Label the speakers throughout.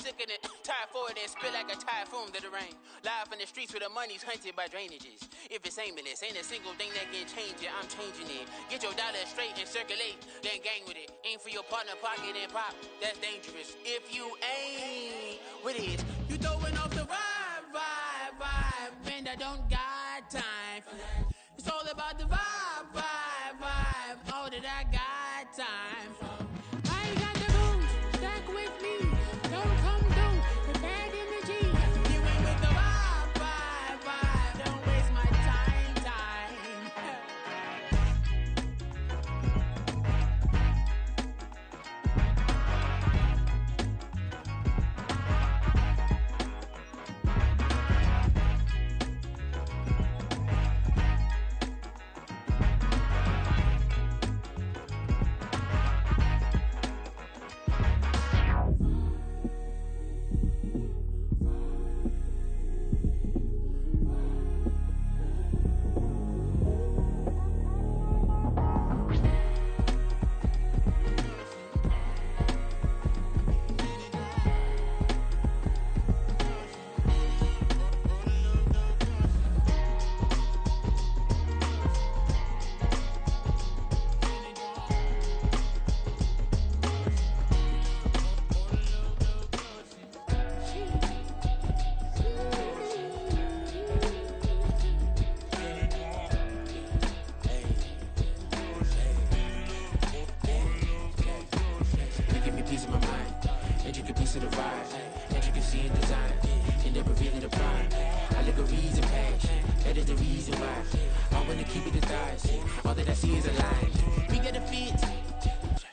Speaker 1: sickening. Tired for it and spit like a typhoon to the rain. Live in the streets where the money's hunted by drainages. If it's aimless, ain't a single thing that can change it. I'm changing it. Get your dollar straight and circulate, then gang with it. Aim for your partner, pocket and pop. That's dangerous. If you ain't with it, you throwing off the vibe. Man, I don't got time for that. It's all about the vibe. All that I got time for. I got the moves, stack with me. Don't come through with bad energy. You ain't with the vibe. Don't waste my time.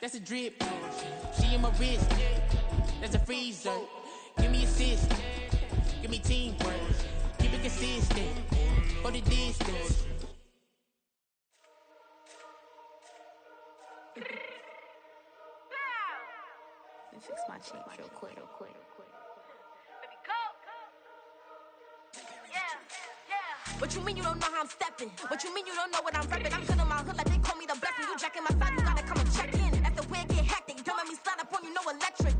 Speaker 1: That's a drip. She in my wrist. That's a freezer. Give me assist. Give me teamwork. Keep it consistent. For the distance.
Speaker 2: Let me fix my cheeks real quick. What you mean you don't know how I'm stepping? What you mean you don't know what I'm repping? I'm good in my hood like they call me the blessing. You jacking my side, you gotta come and check in. That's the way it get hectic. Don't let me slide up on you, no electric.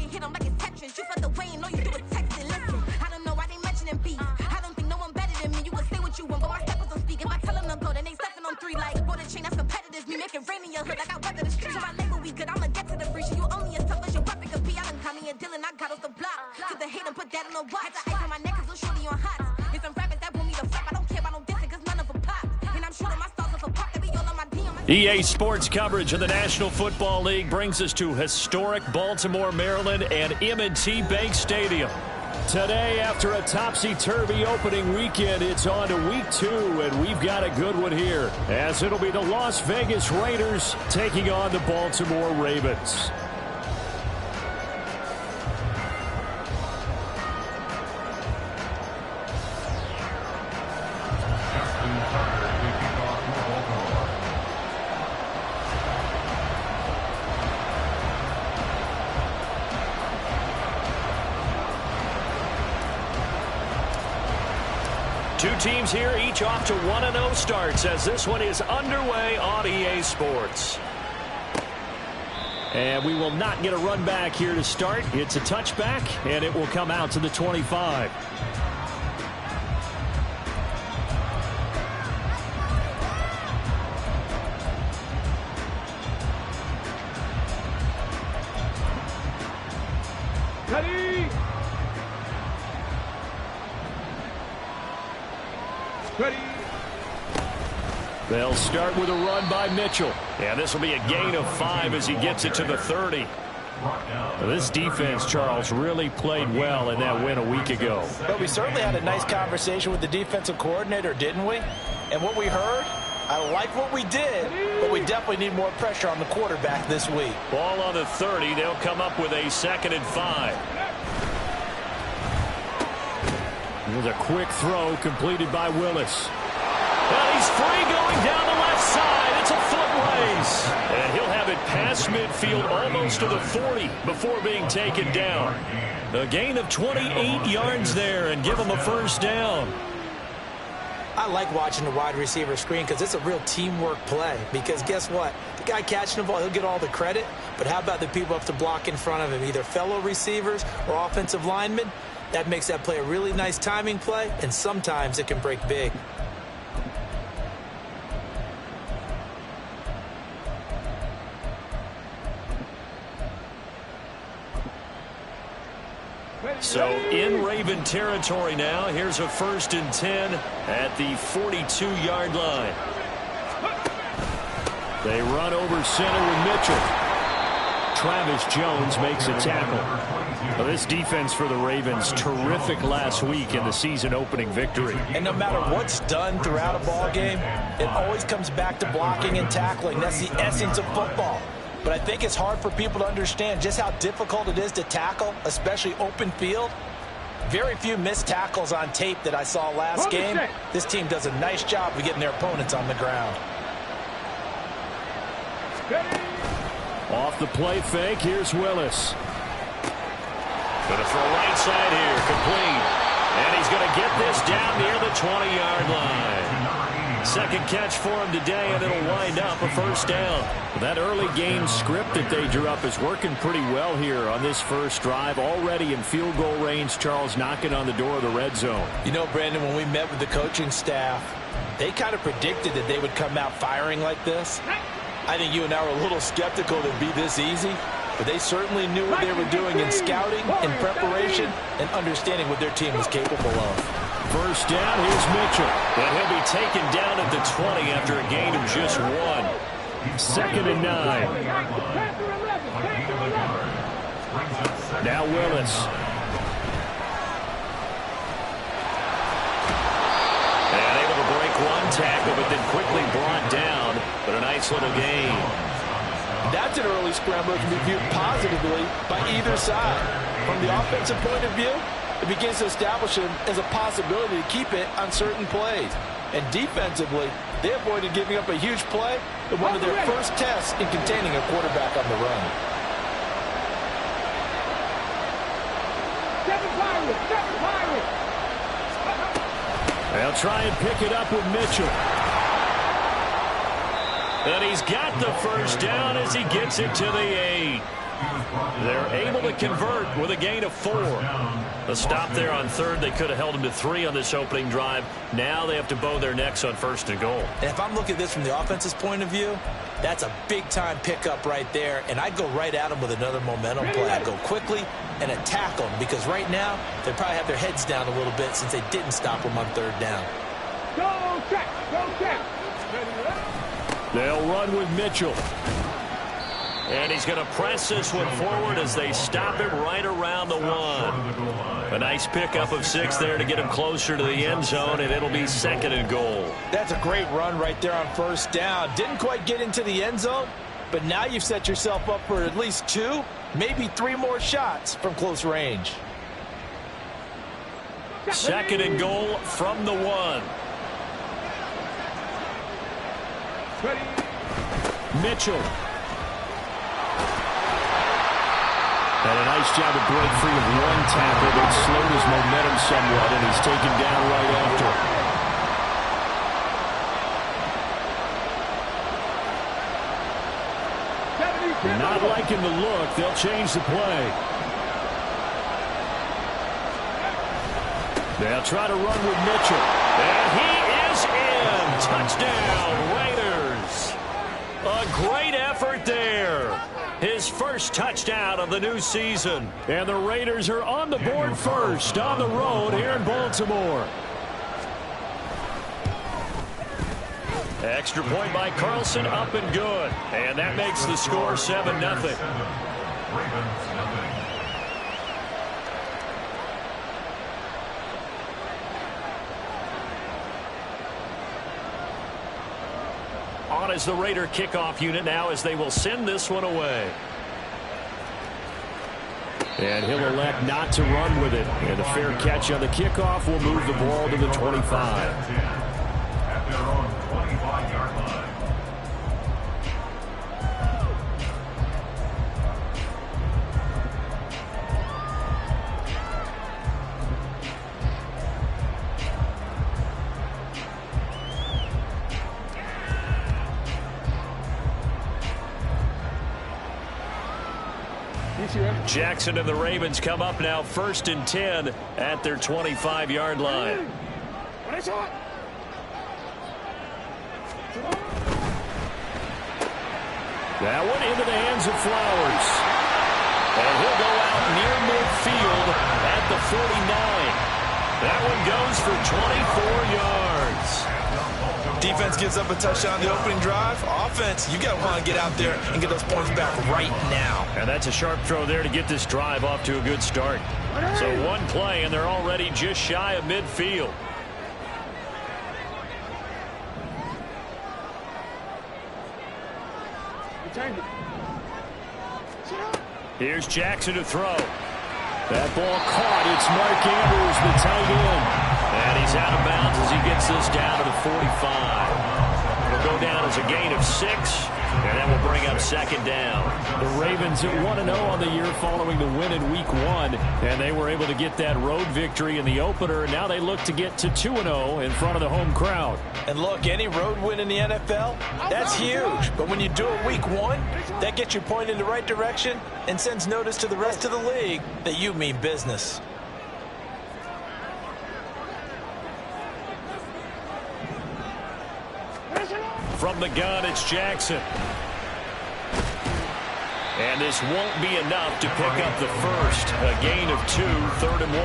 Speaker 2: You hit them like it's Tetris. You felt the way and all you do is text it. Listen, I don't know why they mentioning beef. I don't think no one better than me. You can say what you want, but my steppers don't speak. If I tell them to go, then they stepping on 3 like border chain. That's competitive. Me make it rain in your hood like I weather the streets. So my label we good. I'ma get to the breach. You only as tough as your weapon could be. I done caught me a deal and I got off the block. Cause the hate and put that on the watch. Had the ice on my neck cause little shorty on hot. There's some rappers that want me to flop. I don't care about no dissing cause none of them pop. And I'm shooting my stars off a pop. They be all on my DM.
Speaker 3: EA Sports coverage of the National Football League brings us to historic Baltimore, Maryland and M&T Bank Stadium. Today, after a topsy-turvy opening weekend, it's on to week 2, and we've got a good one here, as it'll be the Las Vegas Raiders taking on the Baltimore Ravens. Two teams here, each off to 1-0 starts as this one is underway on EA Sports. And we will not get a run back here to start. It's a touchback, and it will come out to the 25.
Speaker 4: Ready? Ready.
Speaker 3: They'll start with a run by Mitchell. And this will be a gain of 5 as he gets it to the 30. This defense, Charles, really played well in that win a week ago.
Speaker 5: But we certainly had a nice conversation with the defensive coordinator, didn't we? And what we heard, I like what we did, but we definitely need more pressure on the quarterback this week.
Speaker 3: Ball on the 30. They'll come up with a 2nd and 5. Here's a quick throw completed by Willis. And he's free going down the left side. It's a foot race. And he'll have it past midfield almost to the 40 before being taken down. A gain of 28 yards there and give him a first down.
Speaker 5: I like watching the wide receiver screen because it's a real teamwork play. Because guess what? The guy catching the ball, he'll get all the credit. But how about the people up to block in front of him, either fellow receivers or offensive linemen? That makes that play a really nice timing play, and sometimes it can break big.
Speaker 3: So in Raven territory now. Here's a 1st and 10 at the 42-yard line. They run over center with Mitchell. Travis Jones makes a tackle. Well, this defense for the Ravens, terrific last week in the season-opening victory.
Speaker 5: And no matter what's done throughout a ball game, it always comes back to blocking and tackling. That's the essence of football. But I think it's hard for people to understand just how difficult it is to tackle, especially open field. Very few missed tackles on tape that I saw last game. This team does a nice job of getting their opponents on the ground.
Speaker 3: Off the play fake, here's Willis. Going to throw right side here, complete. And he's going to get this down near the 20-yard line. Second catch for him today, and it'll wind up a 1st down. That early game script that they drew up is working pretty well here on this first drive. Already in field goal range, Charles knocking on the door of the red zone.
Speaker 5: You know, Brandon, when we met with the coaching staff, they kind of predicted that they would come out firing like this. I think you and I were a little skeptical that it would be this easy, but they certainly knew what they were doing in scouting, in preparation, and understanding what their team was capable of.
Speaker 3: 1st down, here's Mitchell. And he'll be taken down at the 20 after a gain of just 1. 2nd and 9. Now Willis. And able to break one tackle, but then quickly brought down. But a nice little gain.
Speaker 5: That's an early scrambler that can be viewed positively by either side. From the offensive point of view, it begins to establish him as a possibility to keep it on certain plays. And defensively, they avoided giving up a huge play in one of their first tests in containing a quarterback on the run.
Speaker 3: They'll try and pick it up with Mitchell. And he's got the 1st down as he gets it to the 8. They're able to convert with a gain of 4. A stop there on 3rd. They could have held him to 3 on this opening drive. Now they have to bow their necks on 1st and goal.
Speaker 5: And if I'm looking at this from the offense's point of view, that's a big-time pickup right there. And I'd go right at them with another momentum play. I'd go quickly and attack them because right now they probably have their heads down a little bit since they didn't stop them on 3rd down.
Speaker 4: Go check, go check.
Speaker 3: They'll run with Mitchell. And he's going to press this one forward as they stop him right around the 1. A nice pickup of 6 there to get him closer to the end zone, and it'll be 2nd and goal.
Speaker 5: That's a great run right there on 1st down. Didn't quite get into the end zone, but now you've set yourself up for at least 2, maybe 3 more shots from close range.
Speaker 3: 2nd and goal from the 1. Mitchell. And a nice job to break free of one tackle that slowed his momentum somewhat, and he's taken down right after. Not liking the look. They'll change the play. They'll try to run with Mitchell. And he is in. Touchdown, Raiders. A great effort there. His first touchdown of the new season. And the Raiders are on the board first on the road here in Baltimore. Extra point by Carlson, up and good. And that makes the score 7-0. On as the Raider kickoff unit now as they will send this one away. And he'll elect not to run with it. And a fair catch on the kickoff will move the ball to the 25. At their own 25-yard line. Jackson and the Ravens come up now 1st and 10 at their 25-yard line. That one into the hands of Flowers. And he'll go out near midfield at the 49. That one goes for 24 yards.
Speaker 5: Defense gives up a touchdown on the opening drive. Offense, you got to want to get out there and get those points back right now.
Speaker 3: And that's a sharp throw there to get this drive off to a good start. So one play, and they're already just shy of midfield. Here's Jackson to throw. That ball caught. It's Mark Andrews, the tight end. And he's out of bounds as he gets this down to the 45. It'll go down as a gain of 6, and that will bring up 2nd down. The Ravens at 1-0 on the year following the win in Week 1, and they were able to get that road victory in the opener. Now they look to get to 2-0 in front of the home crowd.
Speaker 5: And look, any road win in the NFL, that's huge. But when you do it Week 1, that gets you pointed in the right direction and sends notice to the rest of the league that you mean business.
Speaker 3: From the gun, it's Jackson. And this won't be enough to pick up the first. A gain of 2, 3rd and 1.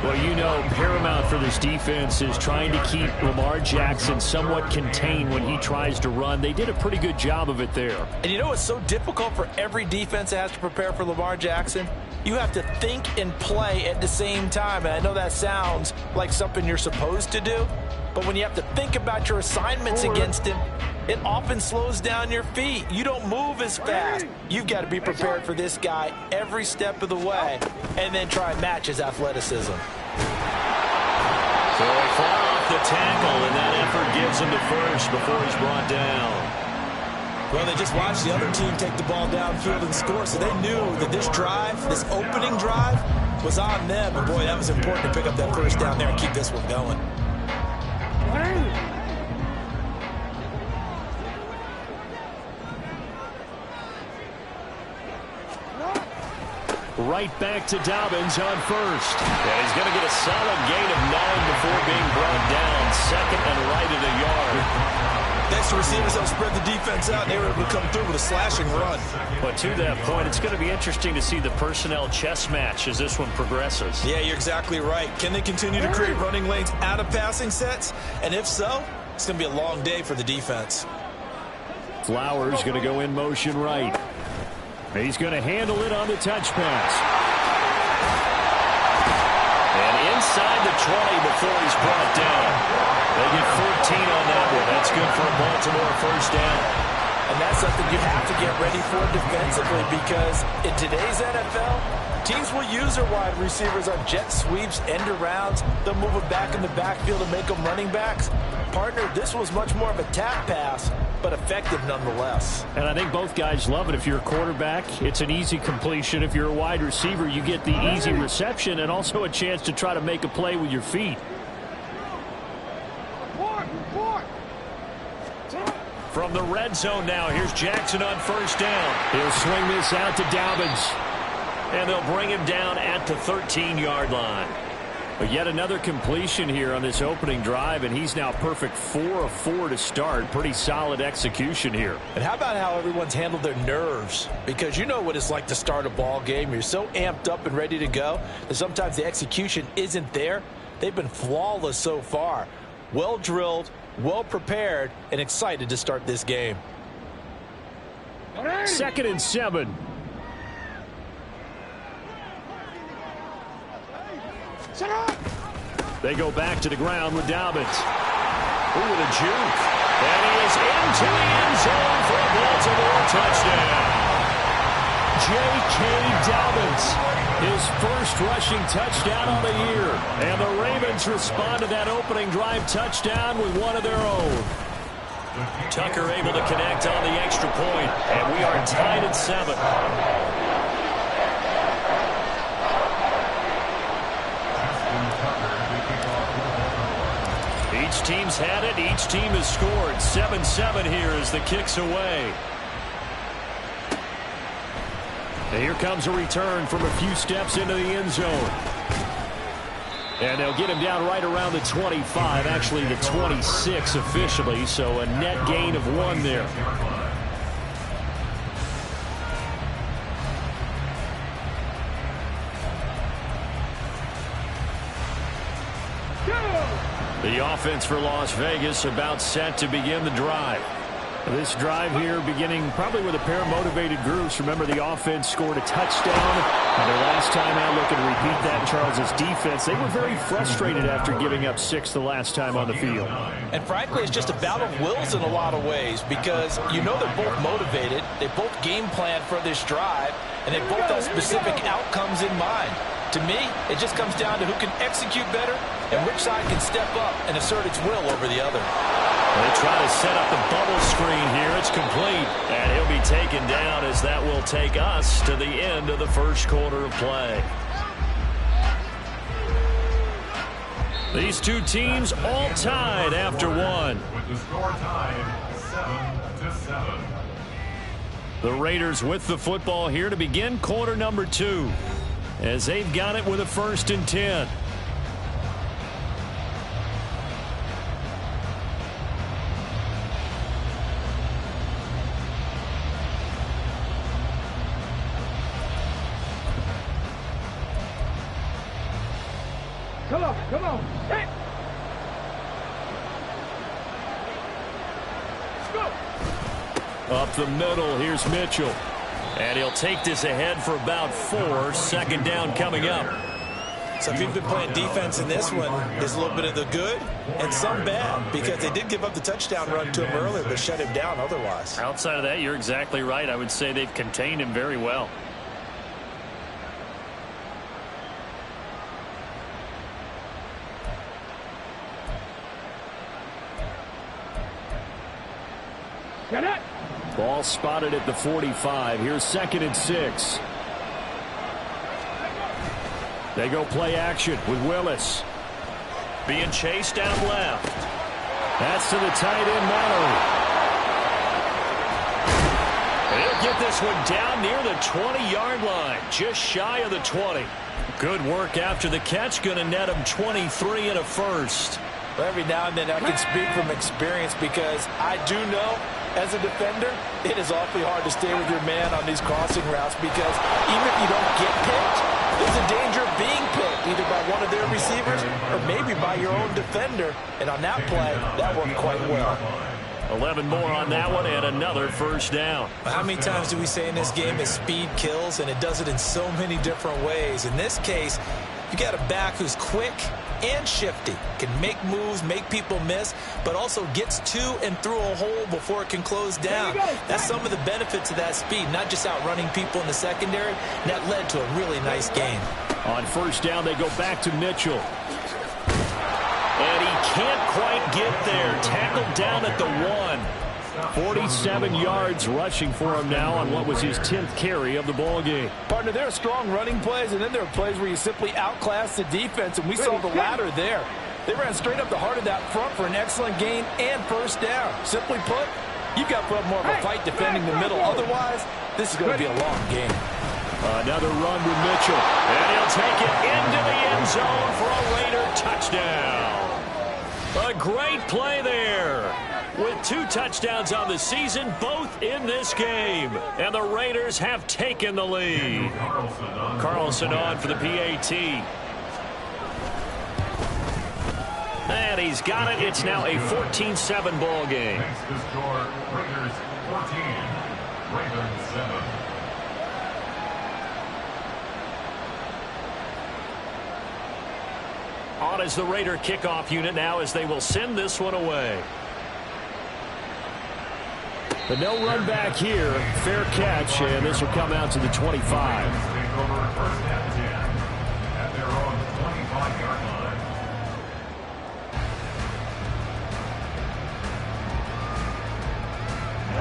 Speaker 3: Well, you know, paramount for this defense is trying to keep Lamar Jackson somewhat contained when he tries to run. They did a pretty good job of it there.
Speaker 5: And you know what's so difficult for every defense that has to prepare for Lamar Jackson? You have to think and play at the same time. And I know that sounds like something you're supposed to do. But when you have to think about your assignments against him, it often slows down your feet. You don't move as fast. You've got to be prepared for this guy every step of the way and then try and match his athleticism.
Speaker 3: So they fall off the tackle, and that effort gives him the first before he's brought down.
Speaker 5: Well, they just watched the other team take the ball downfield and score, so they knew that this drive, this opening drive, was on them. And, boy, that was important to pick up that first down there and keep this one going.
Speaker 3: Right back to Dobbins on first. And he's going to get a solid gain of 9 before being brought down. 2nd and right at a yard.
Speaker 5: Thanks to receivers that spread the defense out, they were able to come through with a slashing run.
Speaker 3: But to that point, it's going to be interesting to see the personnel chess match as this one progresses.
Speaker 5: Yeah, you're exactly right. Can they continue to create running lanes out of passing sets? And if so, it's going to be a long day for the defense.
Speaker 3: Flowers going to go in motion right. He's going to handle it on the touch pass. And inside the 20 before he's brought down. They get 14 on that one. That's good for a Baltimore first down.
Speaker 5: And that's something you have to get ready for defensively, because in today's NFL, teams will use their wide receivers on jet sweeps, end arounds. They'll move them back in the backfield and make them running backs. Partner, this was much more of a tap pass, but effective nonetheless.
Speaker 3: And I think both guys love it. If you're a quarterback, it's an easy completion. If you're a wide receiver, you get the easy reception and also a chance to try to make a play with your feet. From the red zone now, here's Jackson on first down. He'll swing this out to Dobbins. And they'll bring him down at the 13-yard line. But yet another completion here on this opening drive, and he's now perfect 4 of 4 to start. Pretty solid execution here.
Speaker 5: And how about how everyone's handled their nerves? Because you know what it's like to start a ball game. You're so amped up and ready to go that sometimes the execution isn't there. They've been flawless so far. Well drilled, well prepared, and excited to start this game.
Speaker 3: 2nd and 7. They go back to the ground with Dobbins. Ooh, with a juke. And he is into the end zone for a Baltimore touchdown. J.K. Dobbins, his first rushing touchdown on the year. And the Ravens respond to that opening drive touchdown with one of their own. Tucker able to connect on the extra point, and we are tied at 7. Each team's had it. Each team has scored. 7-7 here as the kick's away. And here comes a return from a few steps into the end zone. And they'll get him down right around the 25, actually the 26 officially, so a net gain of 1 there. The offense for Las Vegas about set to begin the drive. This drive here beginning probably with a pair of motivated groups. Remember, the offense scored a touchdown. And their last time out, looking to repeat that, Charles' defense. They were very frustrated after giving up 6 the last time on the field.
Speaker 5: And frankly, it's just a battle of wills in a lot of ways because you know they're both motivated. They both game plan for this drive, and they both have specific outcomes in mind. To me, it just comes down to who can execute better and which side can step up and assert its will over the other.
Speaker 3: They try to set up the bubble screen here. It's complete. And he'll be taken down as that will take us to the end of the first quarter of play. These two teams all tied after 1.
Speaker 6: With the score tied 7-7.
Speaker 3: The Raiders with the football here to begin quarter number 2. As they've got it with a 1st and 10.
Speaker 4: Come on. Hey. Let's go.
Speaker 3: Up the middle, here's Mitchell. And he'll take this ahead for about 4. 2nd down coming up.
Speaker 5: So if you've been playing defense in this one, there's a little bit of the good and some bad because they did give up the touchdown run to him earlier but shut him down otherwise.
Speaker 3: Outside of that, you're exactly right. I would say they've contained him very well.
Speaker 4: Get it.
Speaker 3: Ball spotted at the 45. Here's 2nd and 6. They go play action with Willis. Being chased down left. That's to the tight end, Mallory. They'll get this one down near the 20-yard line. Just shy of the 20. Good work after the catch. Going to net him 23 and a 1st.
Speaker 5: Well, every now and then I can speak from experience because I do know as a defender, it is awfully hard to stay with your man on these crossing routes because even if you don't get picked, there's a danger of being picked either by one of their receivers or maybe by your own defender. And on that play, that worked quite well.
Speaker 3: 11 more on that one and another 1st down.
Speaker 5: How many times do we say in this game that speed kills, and it does it in so many different ways? In this case, you got a back who's quick and shifty, can make moves, make people miss, but also gets to and through a hole before it can close down. That's some of the benefits of that speed, not just outrunning people in the secondary. And that led to a really nice game.
Speaker 3: On 1st down, they go back to Mitchell. And he can't quite get there. Tackled down at the 1. 47 yards rushing for him now on what was his 10th carry of the ball game.
Speaker 5: Partner, there are strong running plays, and then there are plays where you simply outclass the defense, and we saw the latter there. They ran straight up the heart of that front for an excellent gain and 1st down. Simply put, you've got to put up more of a fight defending the middle. Otherwise, this is going to be a long game.
Speaker 3: Another run with Mitchell. And he'll take it into the end zone for a Raider touchdown. A great play there. With 2 touchdowns on the season, both in this game. And the Raiders have taken the lead. Carlson on for the PAT. And he's got it. It's now a 14-7 ball game.
Speaker 6: Makes the score Raiders 14, Ravens 7.
Speaker 3: On is the Raider kickoff unit now as they will send this one away. The no run back here, fair catch, and this will come out to the 25.
Speaker 6: Take over 1st and 10 at their own 25-yard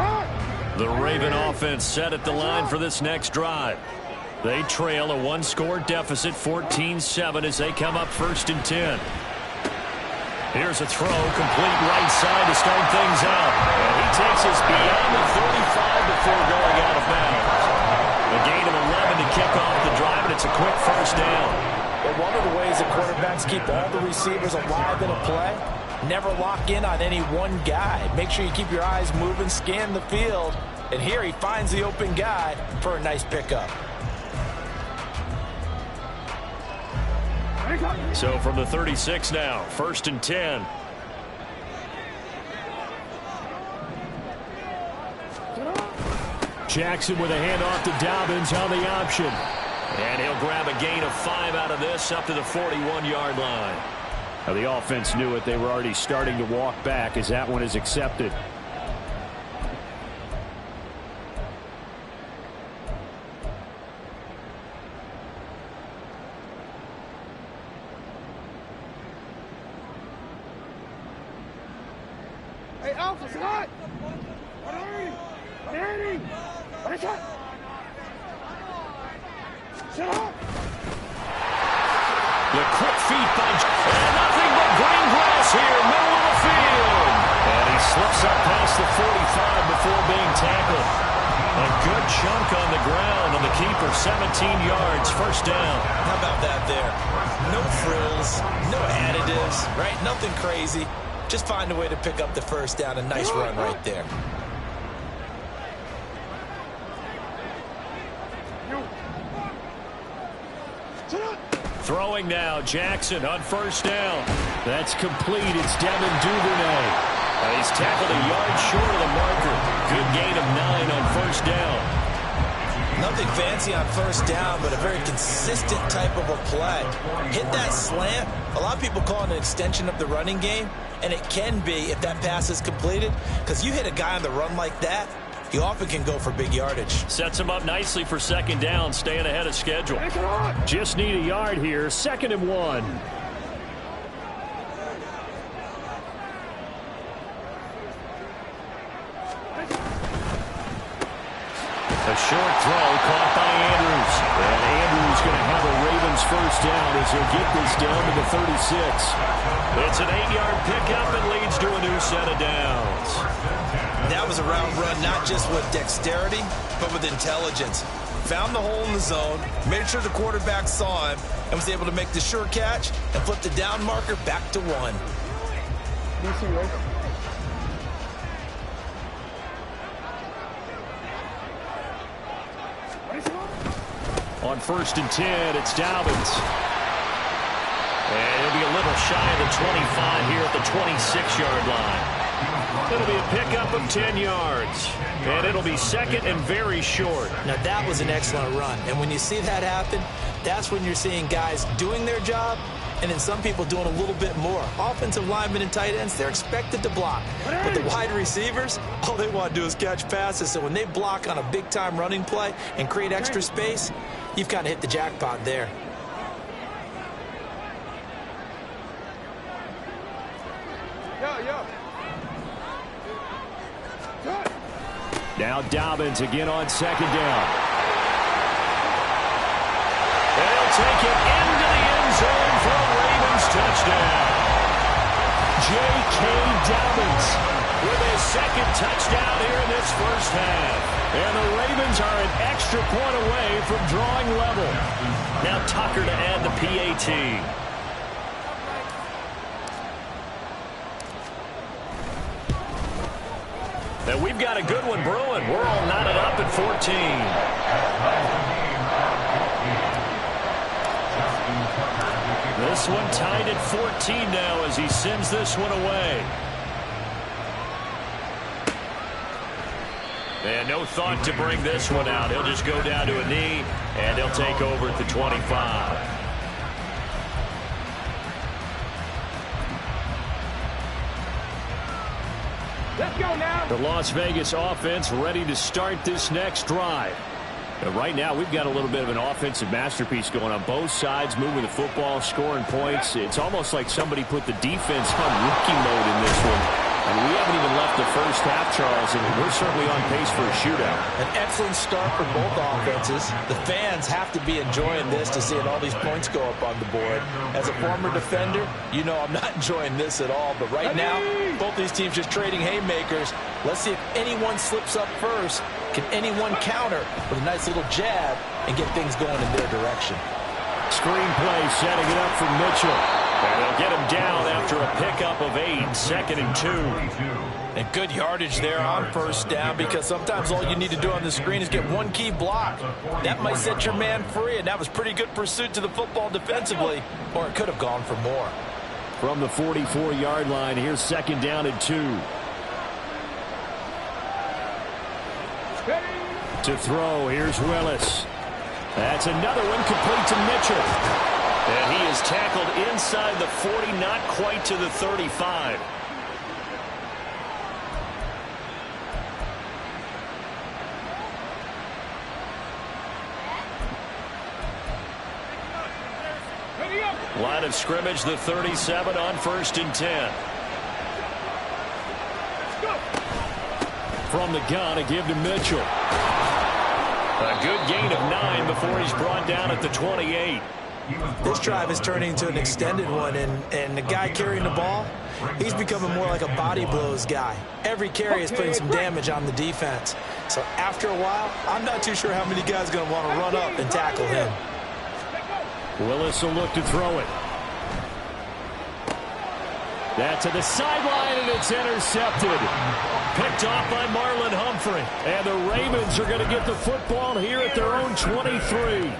Speaker 6: line.
Speaker 3: The Raven offense set at the line for this next drive. They trail a 1-score deficit, 14-7, as they come up 1st and 10. Here's a throw, complete right side to start things out. And he takes us beyond the 35 before going out of bounds. A gain of
Speaker 5: to keep all the receivers alive in a play, never lock in on any one guy. Make sure you keep your eyes moving, scan the field, and here he finds the open guy for a nice pickup.
Speaker 3: So from the 36 now, 1st and 10. Jackson with a handoff to Dobbins on the option. And he'll grab a gain of 5 out of this up to the 41-yard line. Now the offense knew it. They were already starting to walk back as that one is accepted.
Speaker 4: Hey, Alpha, sit up! Sit up!
Speaker 3: The quick feet by and nothing but green grass here, middle of the field. And he slips up past the 45 before being tackled. A good chunk on the ground on the keeper, 17 yards, 1st down.
Speaker 5: How about that there? No frills, no additives, right? Nothing crazy. Just find a way to pick up the 1st down. A nice run right there.
Speaker 3: Throwing now, Jackson on 1st down. That's complete. It's Devin Duvernay. He's tackled a yard short of the marker. Good gain of 9 on 1st down.
Speaker 5: Nothing fancy on 1st down, but a very consistent type of a play. Hit that slant. A lot of people call it an extension of the running game, and it can be if that pass is completed, because you hit a guy on the run like that, he often can go for big yardage.
Speaker 3: Sets him up nicely for 2nd down, staying ahead of schedule. Just need a yard here, 2nd and 1. A short throw caught by Andrews. And Andrews going to have a Ravens 1st down as he'll get this down to the 36. It's an 8-yard pickup and leads to a new set of downs.
Speaker 5: That was a route run, not just with dexterity, but with intelligence. Found the hole in the zone, made sure the quarterback saw him, and was able to make the sure catch and flip the down marker back to 1.
Speaker 3: On 1st and 10, it's Dobbins. And he'll be a little shy of the 25 here at the 26-yard line. It'll be a pickup of 10 yards. And it'll be 2nd and very short.
Speaker 5: Now, that was an excellent run. And when you see that happen, that's when you're seeing guys doing their job and then some people doing a little bit more. Offensive linemen and tight ends, they're expected to block. But the wide receivers, all they want to do is catch passes. So when they block on a big-time running play and create extra space, you've kind of hit the jackpot there.
Speaker 3: Now Dobbins again on 2nd down. And he'll take it into the end zone for a Ravens touchdown. J.K. Dobbins with his 2nd touchdown here in this 1st half. And the Ravens are an extra point away from drawing level. Now Tucker to add the PAT. And we've got a good one brewing. We're all knotted up at 14. This one tied at 14 now as he sends this one away. And no thought to bring this one out. He'll just go down to a knee, and he'll take over at the 25.
Speaker 4: Let's go now.
Speaker 3: The Las Vegas offense ready to start this next drive. Right now, we've got a little bit of an offensive masterpiece going on both sides, moving the football, scoring points. It's almost like somebody put the defense on rookie mode in this one. And we haven't even left the 1st half, Charles, and we're certainly on pace for a shootout.
Speaker 5: An excellent start for both offenses. The fans have to be enjoying this to seeing all these points go up on the board. As a former defender, you know I'm not enjoying this at all. But right now, both these teams just trading haymakers. Let's see if anyone slips up first. Can anyone counter with a nice little jab and get things going in their direction?
Speaker 3: Screenplay setting it up for Mitchell. And they'll get him down after a pickup of 8, 2nd and 2.
Speaker 5: And good yardage there on first down, because sometimes all you need to do on the screen is get one key block. That might set your man free, and that was pretty good pursuit to the football defensively, or it could have gone for more.
Speaker 3: From the 44-yard line, here's 2nd down and 2. To throw, here's Willis. That's another one, complete to Mitchell. And he is tackled inside the 40, not quite to the 35. Line of scrimmage, the 37 on 1st and 10. From the gun, a give to Mitchell. A good gain of 9 before he's brought down at the 28.
Speaker 5: This drive is turning into an extended one, and the guy carrying the ball, he's becoming more like a body blows guy. Every carry is putting some damage on the defense. So after a while, I'm not too sure how many guys are going to want to run up and tackle him.
Speaker 3: Willis will look to throw it. That to the sideline, and it's intercepted. Picked off by Marlon Humphrey. And the Ravens are going to get the football here at their own 23.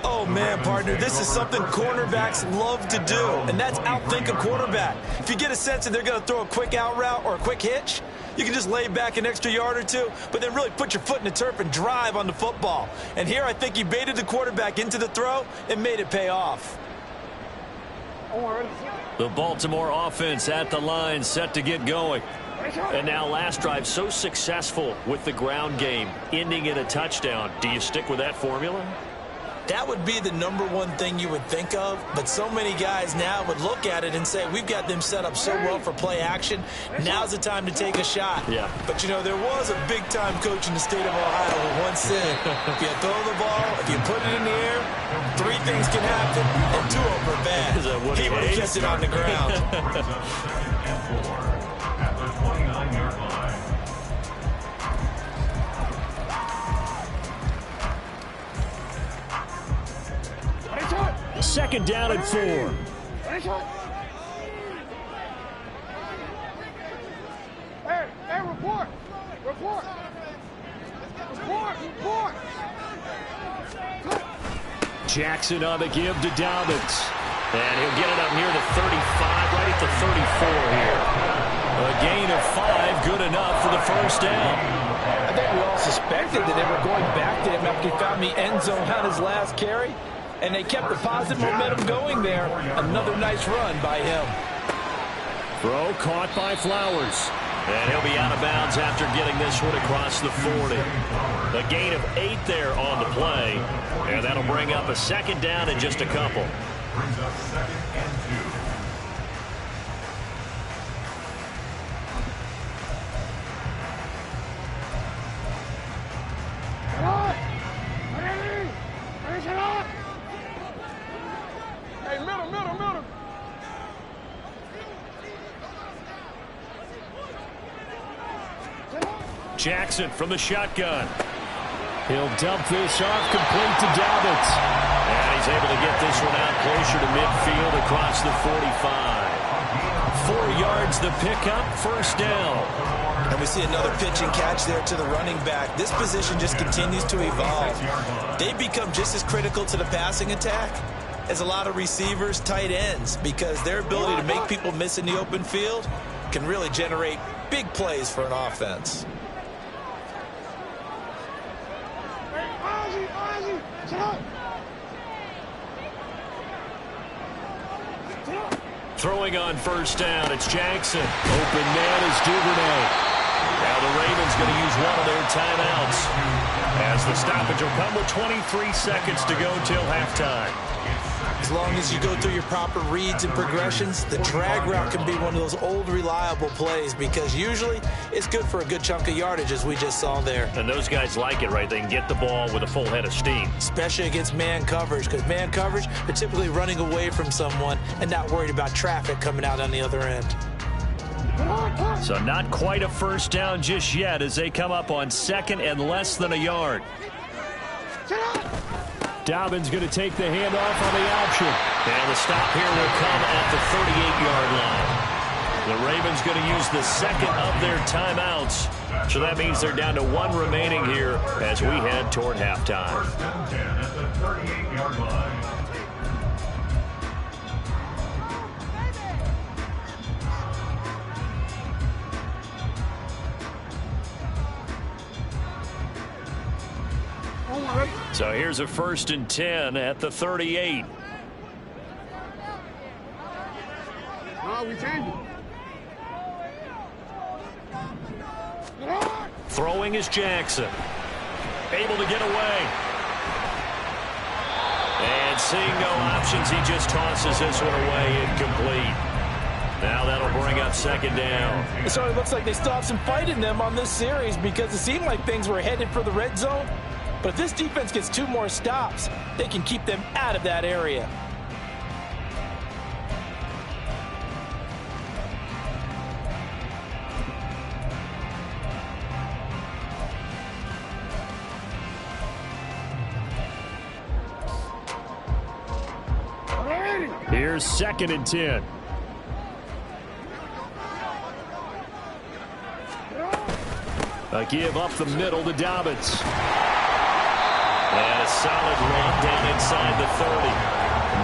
Speaker 5: Oh, man, partner, this is something cornerbacks love to do, and that's outthink a quarterback. If you get a sense that they're going to throw a quick out route or a quick hitch, you can just lay back an extra yard or two, but then really put your foot in the turf and drive on the football. And here I think he baited the quarterback into the throw and made it pay off.
Speaker 3: The Baltimore offense at the line, set to get going. And now last drive so successful with the ground game, ending in a touchdown. Do you stick with that formula?
Speaker 5: That would be the #1 thing you would think of, but so many guys now would look at it and say, we've got them set up so well for play action, now's the time to take a shot.
Speaker 3: Yeah.
Speaker 5: But, you know, there was a big-time coach in the state of Ohio who once said, if you throw the ball, if you put it in the air, 3 things can happen, and 2 of them are bad. He would have kept it on the ground.
Speaker 6: At the 29-yard line.
Speaker 3: Second down and 4.
Speaker 4: Hey, report.
Speaker 3: Jackson on the give to Dobbins. And he'll get it up near the 35, right at the 34 here. A gain of 5, good enough for the first down.
Speaker 5: I think we all suspected that they were going back to him after he found the end zone on his last carry, and they kept the positive momentum going there. Another nice run by him.
Speaker 3: Throw caught by Flowers. And he'll be out of bounds after getting this one across the 40. A gain of 8 there on the play. And that'll bring up a second down in just a couple.
Speaker 6: Brings up 2nd and 2.
Speaker 4: Hey, middle.
Speaker 3: Jackson from the shotgun. He'll dump this off, complete to Dobbins. And he's able to get this one out closer to midfield across the 45. 4 yards the pickup, first down.
Speaker 5: And we see another pitch and catch there to the running back. This position just continues to evolve. They become just as critical to the passing attack as a lot of receivers, tight ends, because their ability to make people miss in the open field can really generate big plays for an offense.
Speaker 3: Throwing on first down, it's Jackson. Open man is Duvernay. Now the Ravens going to use one of their timeouts, as the stoppage will come with 23 seconds to go till halftime.
Speaker 5: As long as you go through your proper reads and progressions, the drag route can be one of those old reliable plays, because usually it's good for a good chunk of yardage, as we just saw there.
Speaker 3: And those guys like it, right? They can get the ball with a full head of steam.
Speaker 5: Especially against man coverage, because man coverage, they're typically running away from someone and not worried about traffic coming out on the other end.
Speaker 3: So not quite a first down just yet as they come up on second and less than a yard. Dobbins going to take the handoff on the option. And the stop here will come at the 38-yard line. The Ravens going to use the second of their timeouts. So that means they're down to one remaining here as we head toward halftime.
Speaker 6: First and 10 at the 38-yard line.
Speaker 3: So here's a 1st and 10 at the 38.
Speaker 4: No, we changing.
Speaker 3: Throwing is Jackson. Able to get away. And seeing no options, he just tosses this one away, incomplete. Now that'll bring up 2nd down.
Speaker 5: It sort of looks like they still have some fight in them on this series because it seemed like things were headed for the red zone. But if this defense gets 2 more stops, they can keep them out of that area.
Speaker 3: Here's 2nd and 10. A give up the middle to Dobbins. And a solid run down inside the 30.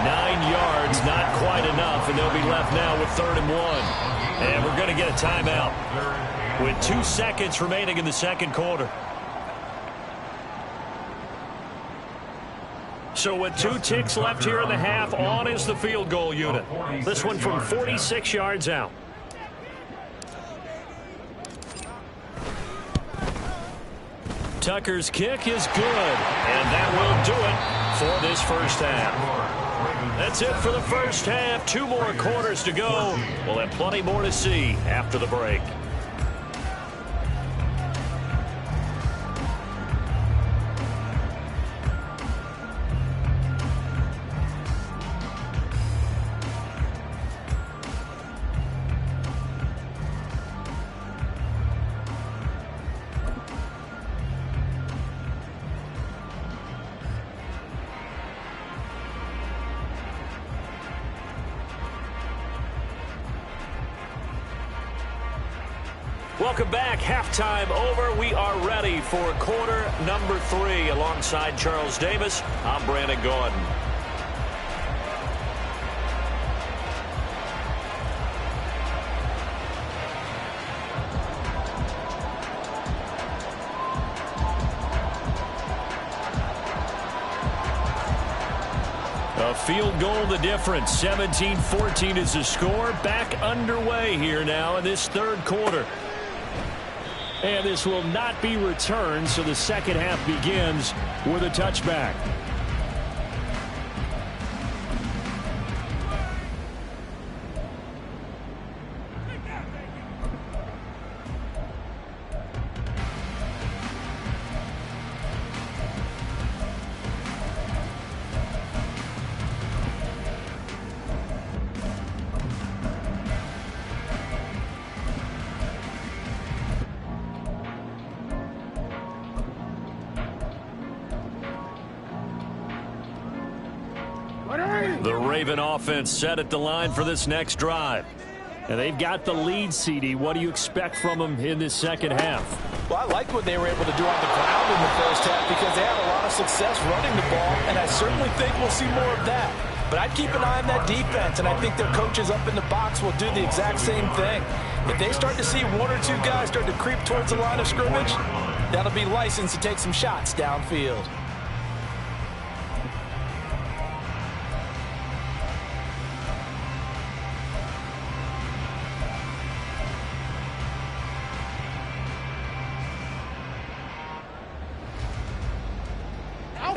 Speaker 3: 9 yards, not quite enough, and they'll be left now with 3rd and 1. And we're going to get a timeout with 2 seconds remaining in the second quarter. So with 2 ticks left here in the half, on is the field goal unit. This one from 46 yards out. Tucker's kick is good, and that will do it for this first half. That's it for the first half. 2 more quarters to go. We'll have plenty more to see after the break. Welcome back. Halftime over. We are ready for quarter number 3. Alongside Charles Davis, I'm Brandon Gordon. A field goal the difference. 17-14 is the score. Back underway here now in this third quarter. And this will not be returned, so the second half begins with a touchback. The Raven offense set at the line for this next drive. And they've got the lead, CD. What do you expect from them in this second half?
Speaker 5: Well, I liked what they were able to do on the ground in the first half because they had a lot of success running the ball, and I certainly think we'll see more of that. But I'd keep an eye on that defense, and I think their coaches up in the box will do the exact same thing. If they start to see 1 or 2 guys start to creep towards the line of scrimmage, that'll be licensed to take some shots downfield.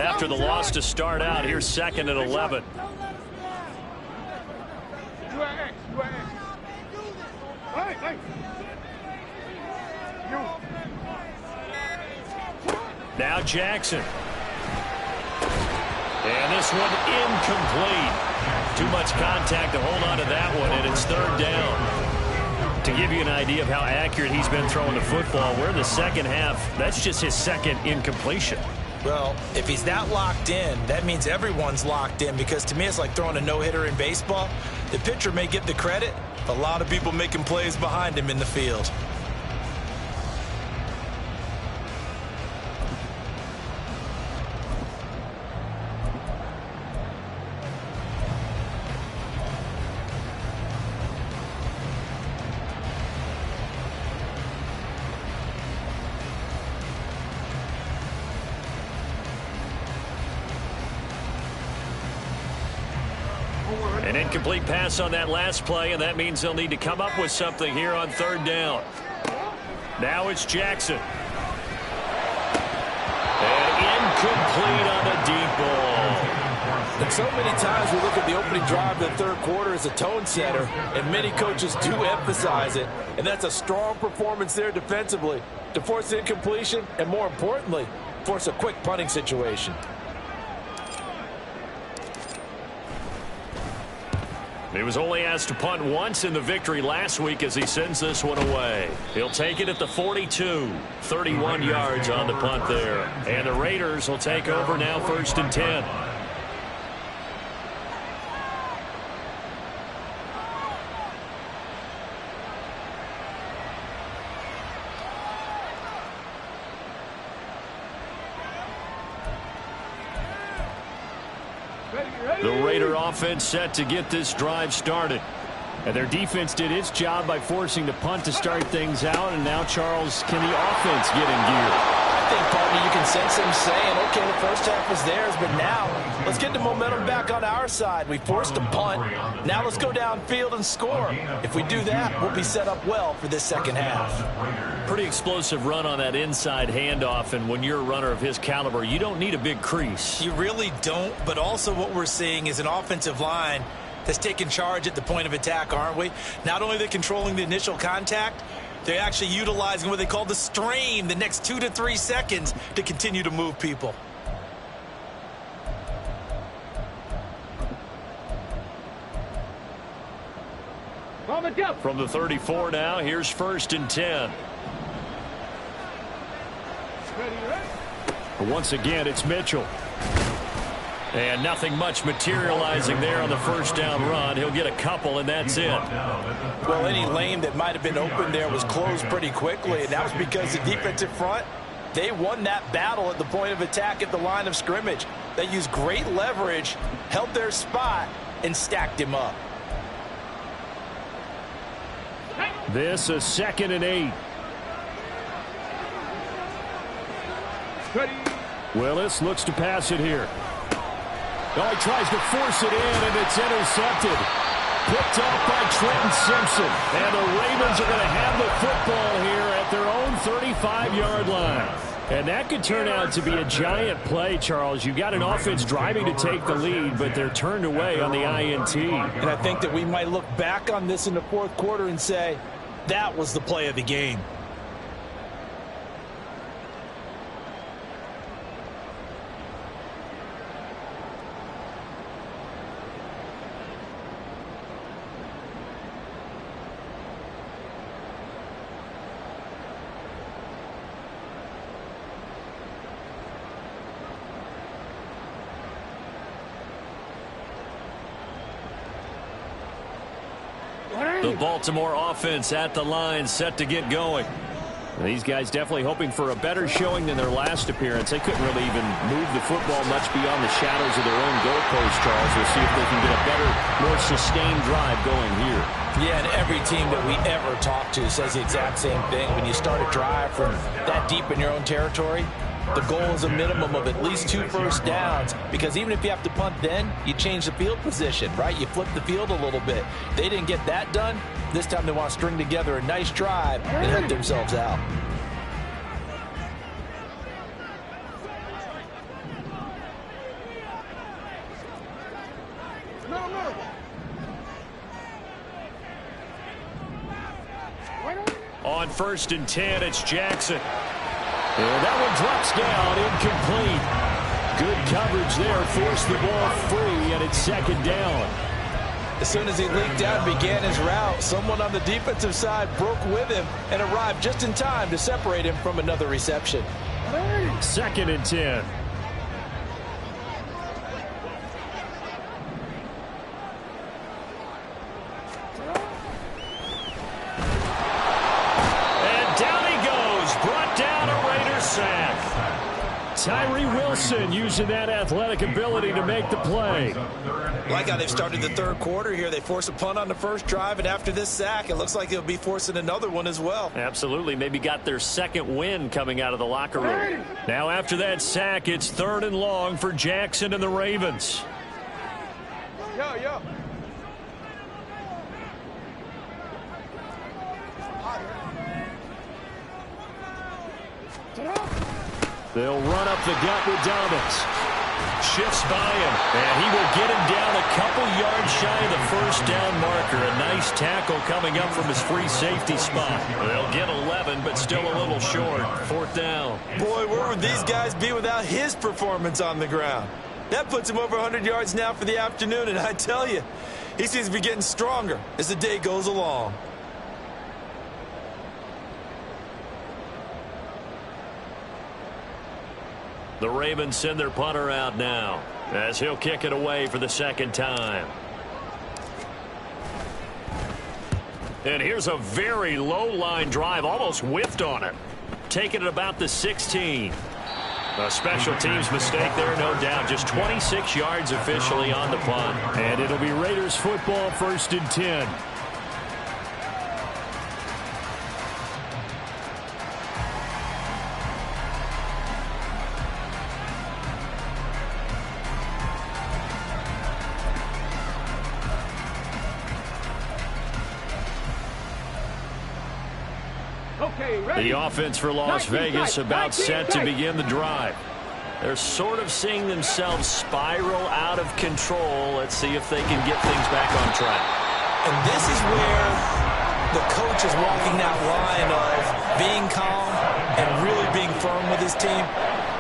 Speaker 3: After the loss to start out, here's 2nd and 11. Now Jackson. And this one incomplete. Too much contact to hold on to that one, and it's 3rd down. To give you an idea of how accurate he's been throwing the football, we're in the second half. That's just his 2nd incompletion.
Speaker 5: Well, if he's that locked in, that means everyone's locked in, because to me it's like throwing a no-hitter in baseball. The pitcher may get the credit, a lot of people making plays behind him in the field.
Speaker 3: An incomplete pass on that last play, and that means they'll need to come up with something here on third down. Now it's Jackson. And incomplete on a deep ball.
Speaker 5: And so many times we look at the opening drive of the third quarter as a tone setter, and many coaches do emphasize it. And that's a strong performance there defensively to force incompletion and, more importantly, force a quick punting situation.
Speaker 3: He was only asked to punt once in the victory last week as he sends this one away. He'll take it at the 42. 31 yards on the punt there. And the Raiders will take over now, 1st and 10. The Raider offense set to get this drive started. And their defense did its job by forcing the punt to start things out. And now, Charles, can the offense get in gear?
Speaker 5: I think, partner, you can sense them saying, okay, the first half was theirs, but now let's get the momentum back on our side. We forced a punt. Now let's go downfield and score. If we do that, we'll be set up well for this second half.
Speaker 3: Pretty explosive run on that inside handoff, and when you're a runner of his caliber, you don't need a big crease.
Speaker 5: You really don't, but also what we're seeing is an offensive line that's taking charge at the point of attack, aren't we? Not only are they controlling the initial contact, they're actually utilizing what they call the strain, the next 2 to 3 seconds, to continue to move people.
Speaker 3: From the 34 now, here's 1st and 10. Once again, it's Mitchell. And nothing much materializing there on the first down run. He'll get a couple, and that's it.
Speaker 5: Well, any lane that might have been open there was closed pretty quickly, and that was because the defensive front, they won that battle at the point of attack at the line of scrimmage. They used great leverage, held their spot, and stacked him up.
Speaker 3: This is 2nd and 8. Willis looks to pass it here. Oh, he tries to force it in, and it's intercepted. Picked up by Trenton Simpson. And the Ravens are going to have the football here at their own 35-yard line. And that could turn out to be a giant play, Charles. You got an offense driving to take the lead, but they're turned away on the INT.
Speaker 5: And I think that we might look back on this in the fourth quarter and say, that was the play of the game.
Speaker 3: The Baltimore offense at the line, set to get going. These guys definitely hoping for a better showing than their last appearance. They couldn't really even move the football much beyond the shadows of their own goalpost, Charles. We'll see if they can get a better, more sustained drive going here.
Speaker 5: Yeah, and every team that we ever talk to says the exact same thing. When you start a drive from that deep in your own territory, the goal is a minimum of at least 2 first downs, because even if you have to punt then, you change the field position, right? You flip the field a little bit. They didn't get that done. This time they want to string together a nice drive and help themselves out.
Speaker 3: On 1st and 10, it's Jackson. And that one drops down, incomplete. Good coverage there, forced the ball free, and it's 2nd down.
Speaker 5: As soon as he leaked out and began his route, someone on the defensive side broke with him and arrived just in time to separate him from another reception.
Speaker 3: 2nd and 10. Tyree Wilson using that athletic ability to make the play.
Speaker 5: Like how they've started the third quarter here. They force a punt on the first drive, and after this sack, it looks like they'll be forcing another one as well.
Speaker 3: Absolutely. Maybe got their second win coming out of the locker room. Now after that sack, it's 3rd and long for Jackson and the Ravens.
Speaker 4: Yo.
Speaker 3: They'll run up the gut with Dobbins. Shifts by him, and he will get him down a couple yards shy of the first down marker. A nice tackle coming up from his free safety spot. They'll get 11, but still a little short. 4th down.
Speaker 5: Boy, where would these guys be without his performance on the ground? That puts him over 100 yards now for the afternoon, and I tell you, he seems to be getting stronger as the day goes along.
Speaker 3: The Ravens send their punter out now as he'll kick it away for the second time. And here's a very low line drive, almost whiffed on it. Taking it about the 16. A special teams mistake there, no doubt. Just 26 yards officially on the punt. And it'll be Raiders football, 1st and 10. The offense for Las Vegas about set to begin the drive. They're sort of seeing themselves spiral out of control. Let's see if they can get things back on track.
Speaker 5: And this is where the coach is walking that line of being calm and really being firm with his team.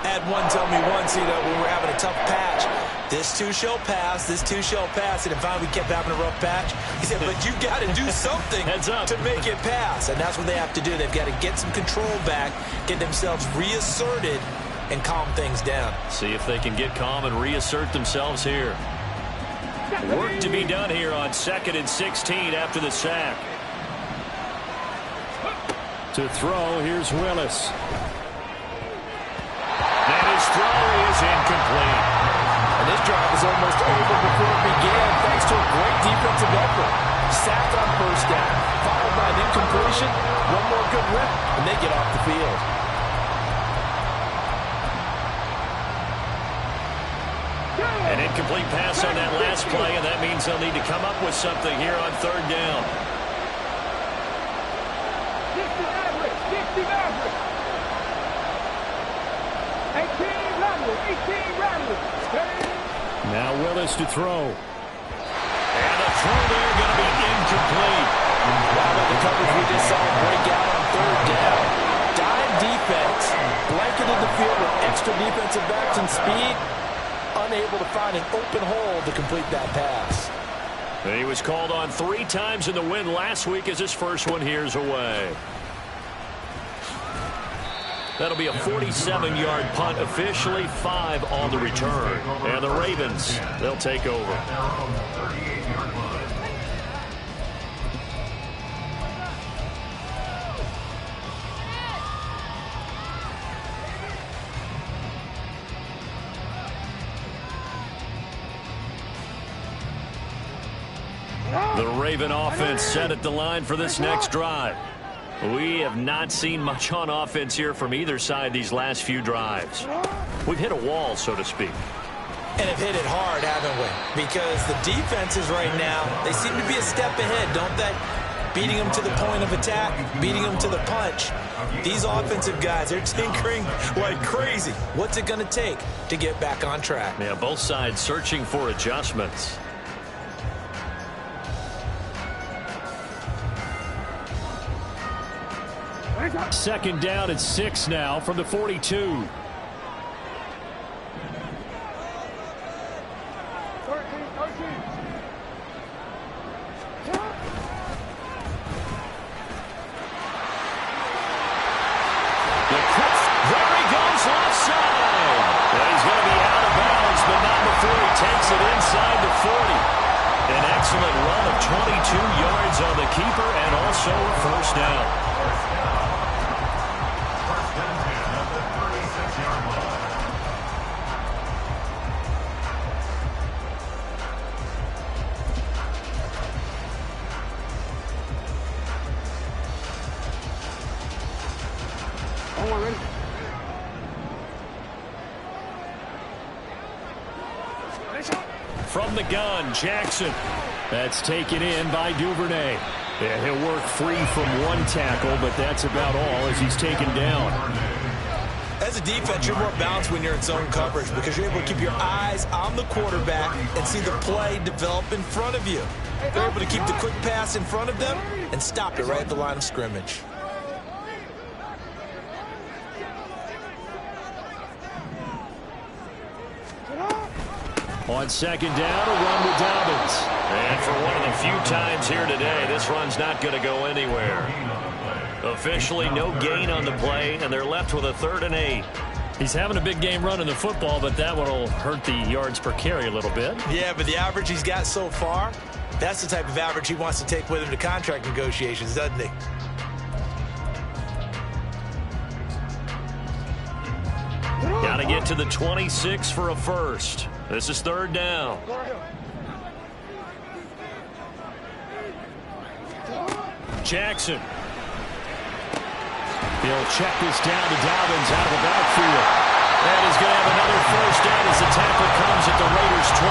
Speaker 5: I had one tell me once, when we were having a tough patch, this too shall pass, this too shall pass. And finally we kept having a rough patch. He said, but you got to do something to make it pass. And that's what they have to do. They've got to get some control back, get themselves reasserted, and calm things down.
Speaker 3: See if they can get calm and reassert themselves here. Work to be done here on 2nd and 16 after the sack. To throw, here's Willis. And his throw is incomplete.
Speaker 5: And this drive is almost over before it began thanks to a great defensive effort. Sack on 1st down, followed by an incompletion, one more good rip, and they get off the field.
Speaker 3: An incomplete pass on that last play, and that means they'll need to come up with something here on 3rd down.
Speaker 4: 60 average. 18 rattlers.
Speaker 3: Now Willis to throw. And a throw there going to be incomplete.
Speaker 5: Wow, the coverage we just saw break out on 3rd down. Dime defense, blanketed the field with extra defensive backs and speed. Unable to find an open hole to complete that pass.
Speaker 3: He was called on 3 times in the win last week as his first one here's away. That'll be a 47-yard punt, officially 5 on the return. And the Ravens, they'll take over. The Raven offense set at the line for this next drive. We have not seen much on offense here from either side these last few drives. We've hit a wall, so to speak.
Speaker 5: And have hit it hard, haven't we? Because the defenses right now, they seem to be a step ahead, don't they? Beating them to the point of attack, beating them to the punch. These offensive guys, they're tinkering like crazy. What's it going to take to get back on track?
Speaker 3: Yeah, both sides searching for adjustments. Second down at 6 now from the 42. Excellent run of 22 yards on the keeper and also a first down.
Speaker 6: 1st and 10 at the 36-yard line.
Speaker 3: from the gun. Jackson. That's taken in by Duvernay. Yeah, he'll work free from one tackle, but that's about all as he's taken down.
Speaker 5: As a defense, you're more balanced when you're in zone coverage because you're able to keep your eyes on the quarterback and see the play develop in front of you. They're able to keep the quick pass in front of them and stop it right at the line of scrimmage.
Speaker 3: On second down, a run with Dobbins. And for one of the few times here today, this run's not going to go anywhere. Officially no gain on the play, and they're left with a 3rd and 8. He's having a big game running the football, but that one will hurt the yards per carry a little bit.
Speaker 5: Yeah, but the average he's got so far, that's the type of average he wants to take with him to contract negotiations, doesn't he?
Speaker 3: Got to get to the 26 for a first. This is 3rd down. Jackson. He'll check this down to Dobbins out of the backfield. And he's going to have another first down as the tackle comes at the Raiders' 23.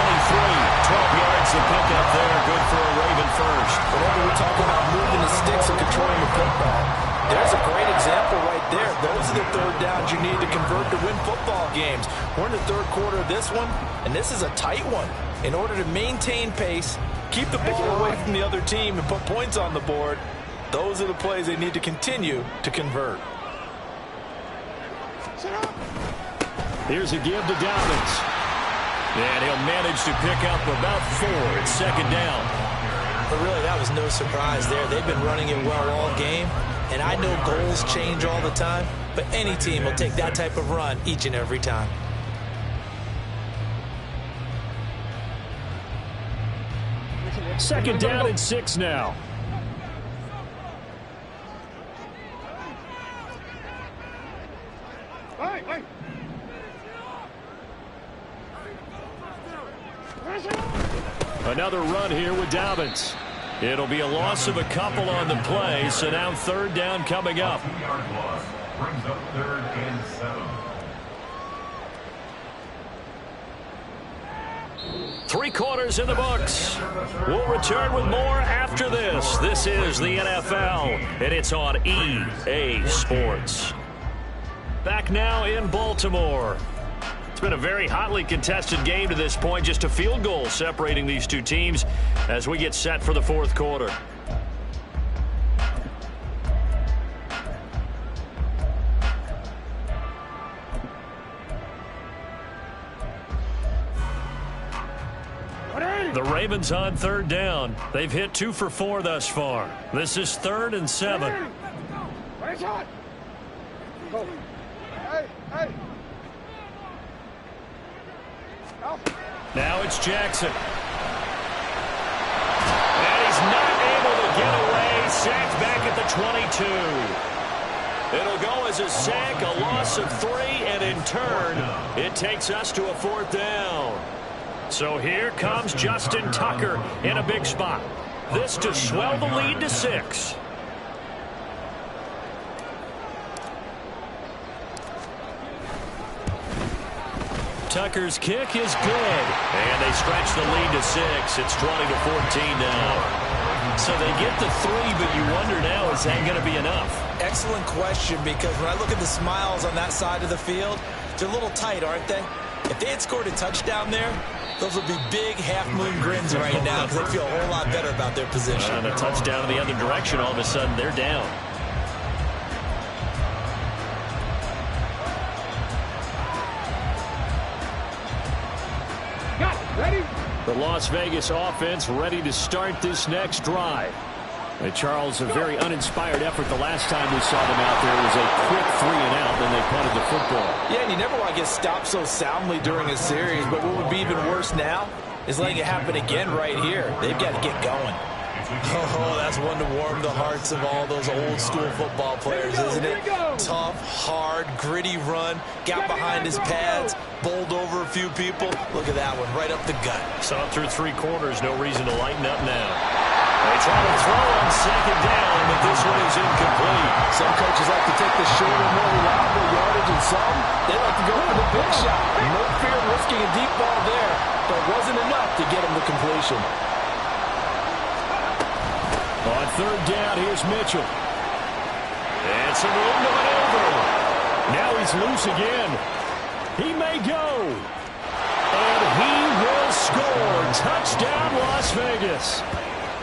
Speaker 3: 12 yards to pick up there. Good for a Raven first.
Speaker 5: Whenever we talk about moving the sticks and controlling the football, there's a great example right there. Those are the 3rd downs you need to convert to win football games. We're in the 3rd quarter of this one, and this is a tight one. In order to maintain pace, keep the ball away from the other team, and put points on the board, those are the plays they need to continue to convert.
Speaker 3: Here's a give to Dobbins. And he'll manage to pick up about 4 at 2nd down.
Speaker 5: But really, that was no surprise there. They've been running it well all game. And I know goals change all the time, but any team will take that type of run each and every time.
Speaker 3: Second down and 6 now. Another run here with Dobbins. It'll be a loss of a couple on the play, so now 3rd down coming up.
Speaker 6: 2-yard loss brings up 3rd and 7.
Speaker 3: 3 quarters in the books. We'll return with more after this. This is the NFL, and it's on EA Sports. Back now in Baltimore. It's been a very hotly contested game to this point. Just a field goal separating these two teams as we get set for the 4th quarter. The Ravens on 3rd down. They've hit 2 for 4 thus far. This is 3rd and 7. Now it's Jackson. And he's not able to get away. Sacked back at the 22. It'll go as a sack, a loss of 3, and in turn, it takes us to a 4th down. So here comes Justin Tucker in a big spot. This to swell the lead to 6. Tucker's kick is good. And they stretch the lead to 6. It's 20-14 now. So they get the 3, but you wonder now, is that going to be enough?
Speaker 5: Excellent question, because when I look at the smiles on that side of the field, they're a little tight, aren't they? If they had scored a touchdown there, those would be big half-moon grins right now because they feel a whole lot better about their position.
Speaker 3: And a touchdown in the other direction, all of a sudden they're down. The Las Vegas offense ready to start this next drive. And Charles, a very uninspired effort the last time we saw them out there. It was a quick 3 and out, then they punted the football.
Speaker 5: Yeah, and you never want to get stopped so soundly during a series, but what would be even worse now is letting it happen again right here. They've got to get going. Oh, that's one to warm the hearts of all those old school football players, isn't it? Tough, hard, gritty run, got behind his pads, bowled over a few people. Look at that one, right up the gut.
Speaker 3: Saw it through 3 quarters, no reason to lighten up now. They try to throw on 2nd down, but this one is incomplete.
Speaker 5: Some coaches like to take the shorter, more reliable yardage, and some, they like to go for the big shot. No fear of risking a deep ball there. but wasn't enough to get him the completion.
Speaker 3: On third down, here's Mitchell. And some room to maneuver. Now he's loose again. He may go. And he will score. Touchdown, Las Vegas.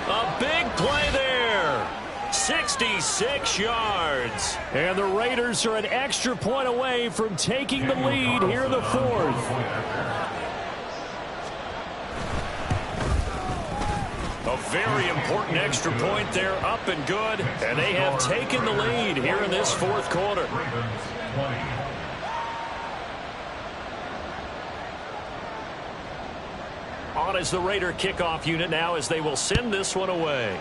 Speaker 3: A big play there. 66 yards. And the Raiders are an extra point away from taking the lead here in the fourth. A very important extra point there, up and good. And they have taken the lead here in this fourth quarter. On is the Raider kickoff unit now as they will send this one away.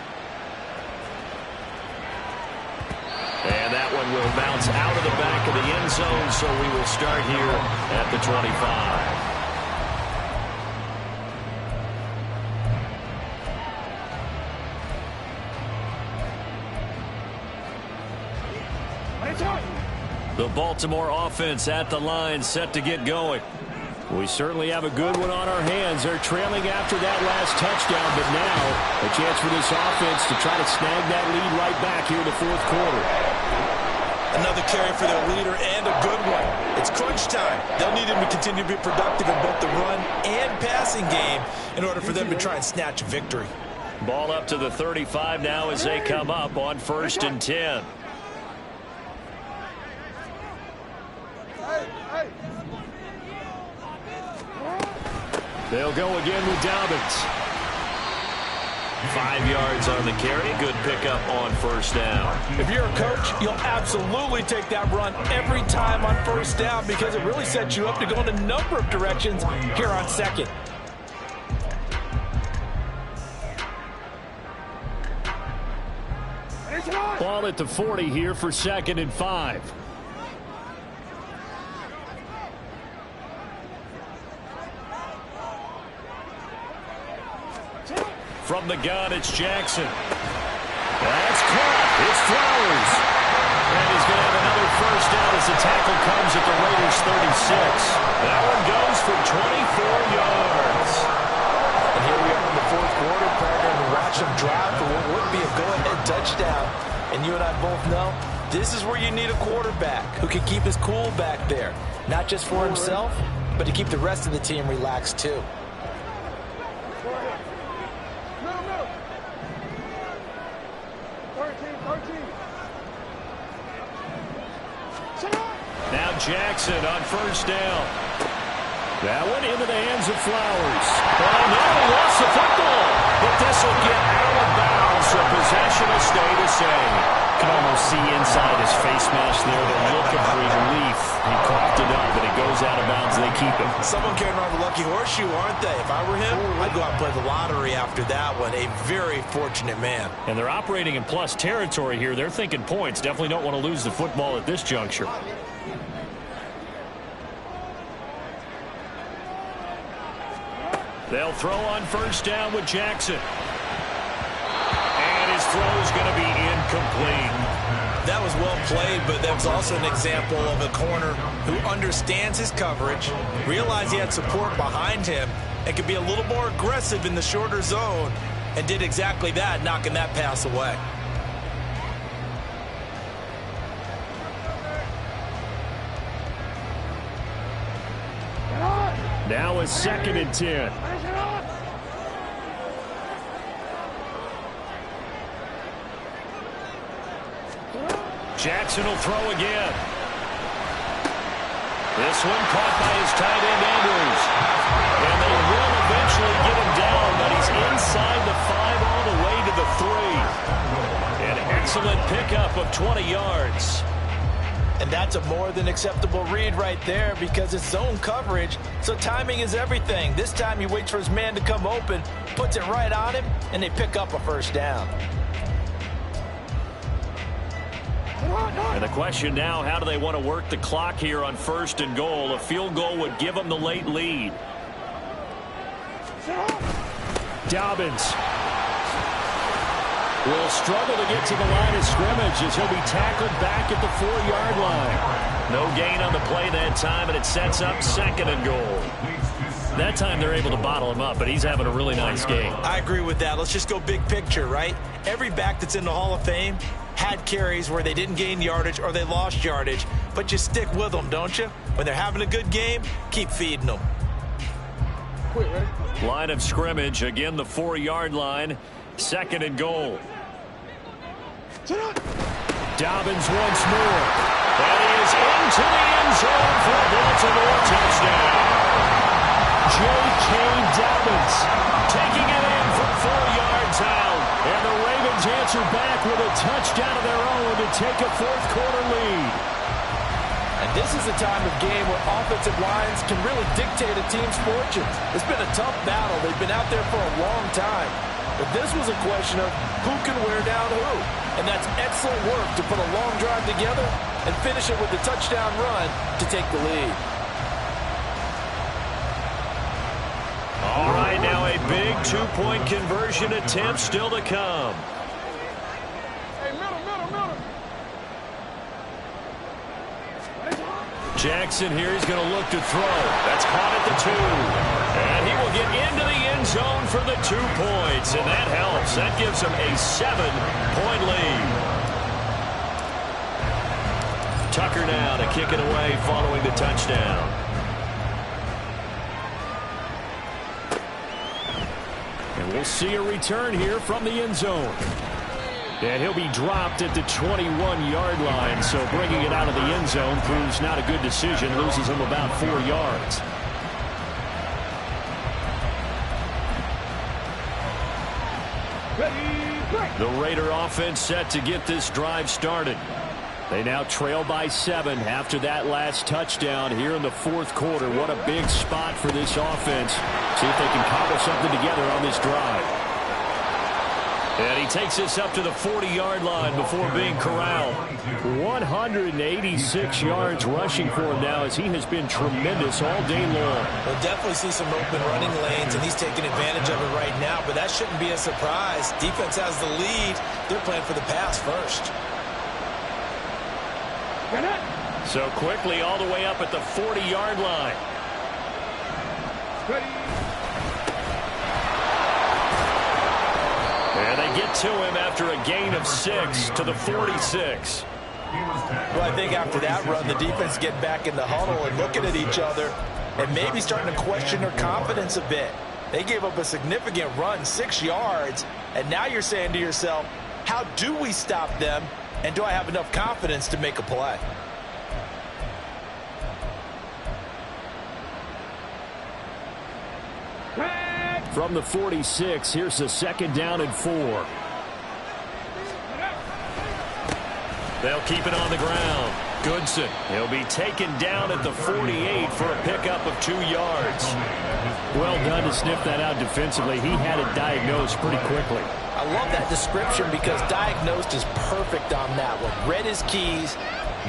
Speaker 3: And that one will bounce out of the back of the end zone, so we will start here at the 25. The Baltimore offense at the line, set to get going. We certainly have a good one on our hands. They're trailing after that last touchdown, but now a chance for this offense to try to snag that lead right back here in the fourth quarter.
Speaker 5: Another carry for their leader and a good one. It's crunch time. They'll need him to continue to be productive in both the run and passing game in order for them to try and snatch a victory.
Speaker 3: Ball up to the 35 now as they come up on 1st and 10. They'll go again with Dobbins. 5 yards on the carry. Good pickup on 1st down.
Speaker 5: If you're a coach, you'll absolutely take that run every time on 1st down because it really sets you up to go in a number of directions here on 2nd.
Speaker 3: Ball at the 40 here for 2nd and 5. From the gun, it's Jackson. That's caught. It's Flowers. And he's going to have another 1st down as the tackle comes at the Raiders' 36. That one goes for 24 yards.
Speaker 5: And here we are in the fourth quarter, partner, and watch them drive for what would be a go-ahead touchdown. And you and I both know this is where you need a quarterback who can keep his cool back there. Not just for himself, but to keep the rest of the team relaxed too.
Speaker 3: Now Jackson on 1st down. That one into the hands of Flowers. Oh, no, lost the football. But this will get out of bounds, so possession will stay the same. Can almost see inside his face mask there the look of relief. He coughed it up, but it goes out of bounds. They keep it.
Speaker 5: Someone carrying around the lucky horseshoe, aren't they? If I were him, I'd go out and play the lottery after that one. A very fortunate man.
Speaker 3: And they're operating in plus territory here. They're thinking points. Definitely don't want to lose the football at this juncture. They'll throw on 1st down with Jackson. And his throw is going to be incomplete.
Speaker 5: That was well played, but that's also an example of a corner who understands his coverage, realized he had support behind him, and could be a little more aggressive in the shorter zone, and did exactly that, knocking that pass away.
Speaker 3: Now it's 2nd and 10. Jackson will throw again. This one caught by his tight end, Andrews. And they will eventually get him down, but he's inside the 5 all the way to the 3. An excellent pickup of 20 yards.
Speaker 5: And that's a more than acceptable read right there because it's zone coverage, so timing is everything. This time he waits for his man to come open, puts it right on him, and they pick up a 1st down.
Speaker 3: And the question now, how do they want to work the clock here on 1st and goal? A field goal would give them the late lead. Dobbins will struggle to get to the line of scrimmage as he'll be tackled back at the 4-yard line. No gain on the play that time, and it sets up 2nd and goal. That time they're able to bottle him up, but he's having a really nice game.
Speaker 5: I agree with that. Let's just go big picture, right? Every back that's in the Hall of Fame had carries where they didn't gain yardage or they lost yardage, but you stick with them, don't you? When they're having a good game, keep feeding them.
Speaker 3: Line of scrimmage, again the 4-yard line, 2nd and goal. Dobbins once more. That is into the end zone for a Baltimore touchdown. J.K. Dobbins taking it in from 4 yards out. And the Ravens answer back with a touchdown of their own to take a 4th-quarter lead.
Speaker 5: And this is a time of game where offensive lines can really dictate a team's fortunes. It's been a tough battle. They've been out there for a long time. But this was a question of who can wear down who. And that's excellent work to put a long drive together and finish it with a touchdown run to take the lead.
Speaker 3: All right, now a big 2-point conversion attempt still to come.
Speaker 4: Hey, middle.
Speaker 3: Jackson here, he's going to look to throw. That's caught at the 2. And he will get into the end zone for the 2 points. And that helps. That gives him a 7-point lead. Tucker now to kick it away following the touchdown. And we'll see a return here from the end zone. And he'll be dropped at the 21-yard line, so bringing it out of the end zone proves not a good decision, loses him about 4 yards. The Raider offense set to get this drive started. They now trail by 7 after that last touchdown here in the 4th quarter. What a big spot for this offense. See if they can cobble something together on this drive. And he takes this up to the 40-yard line before being corralled. 186 yards rushing for him now as he has been tremendous all day long.
Speaker 5: We'll definitely see some open running lanes, and he's taking advantage of it right now, but that shouldn't be a surprise. Defense has the lead. They're playing for the pass first.
Speaker 3: So quickly all the way up at the 40-yard line. And they get to him after a gain of 6 to the 46.
Speaker 5: Well, I think after that run, the defense get back in the huddle and looking at each other and maybe starting to question their confidence a bit. They gave up a significant run, 6 yards, and now you're saying to yourself, how do we stop them, and do I have enough confidence to make a play?
Speaker 3: From the 46, here's the 2nd down and 4. They'll keep it on the ground. Goodson, he'll be taken down at the 48 for a pickup of 2 yards. Well done to sniff that out defensively. He had it diagnosed pretty quickly.
Speaker 5: I love that description because diagnosed is perfect on that one. Read his keys,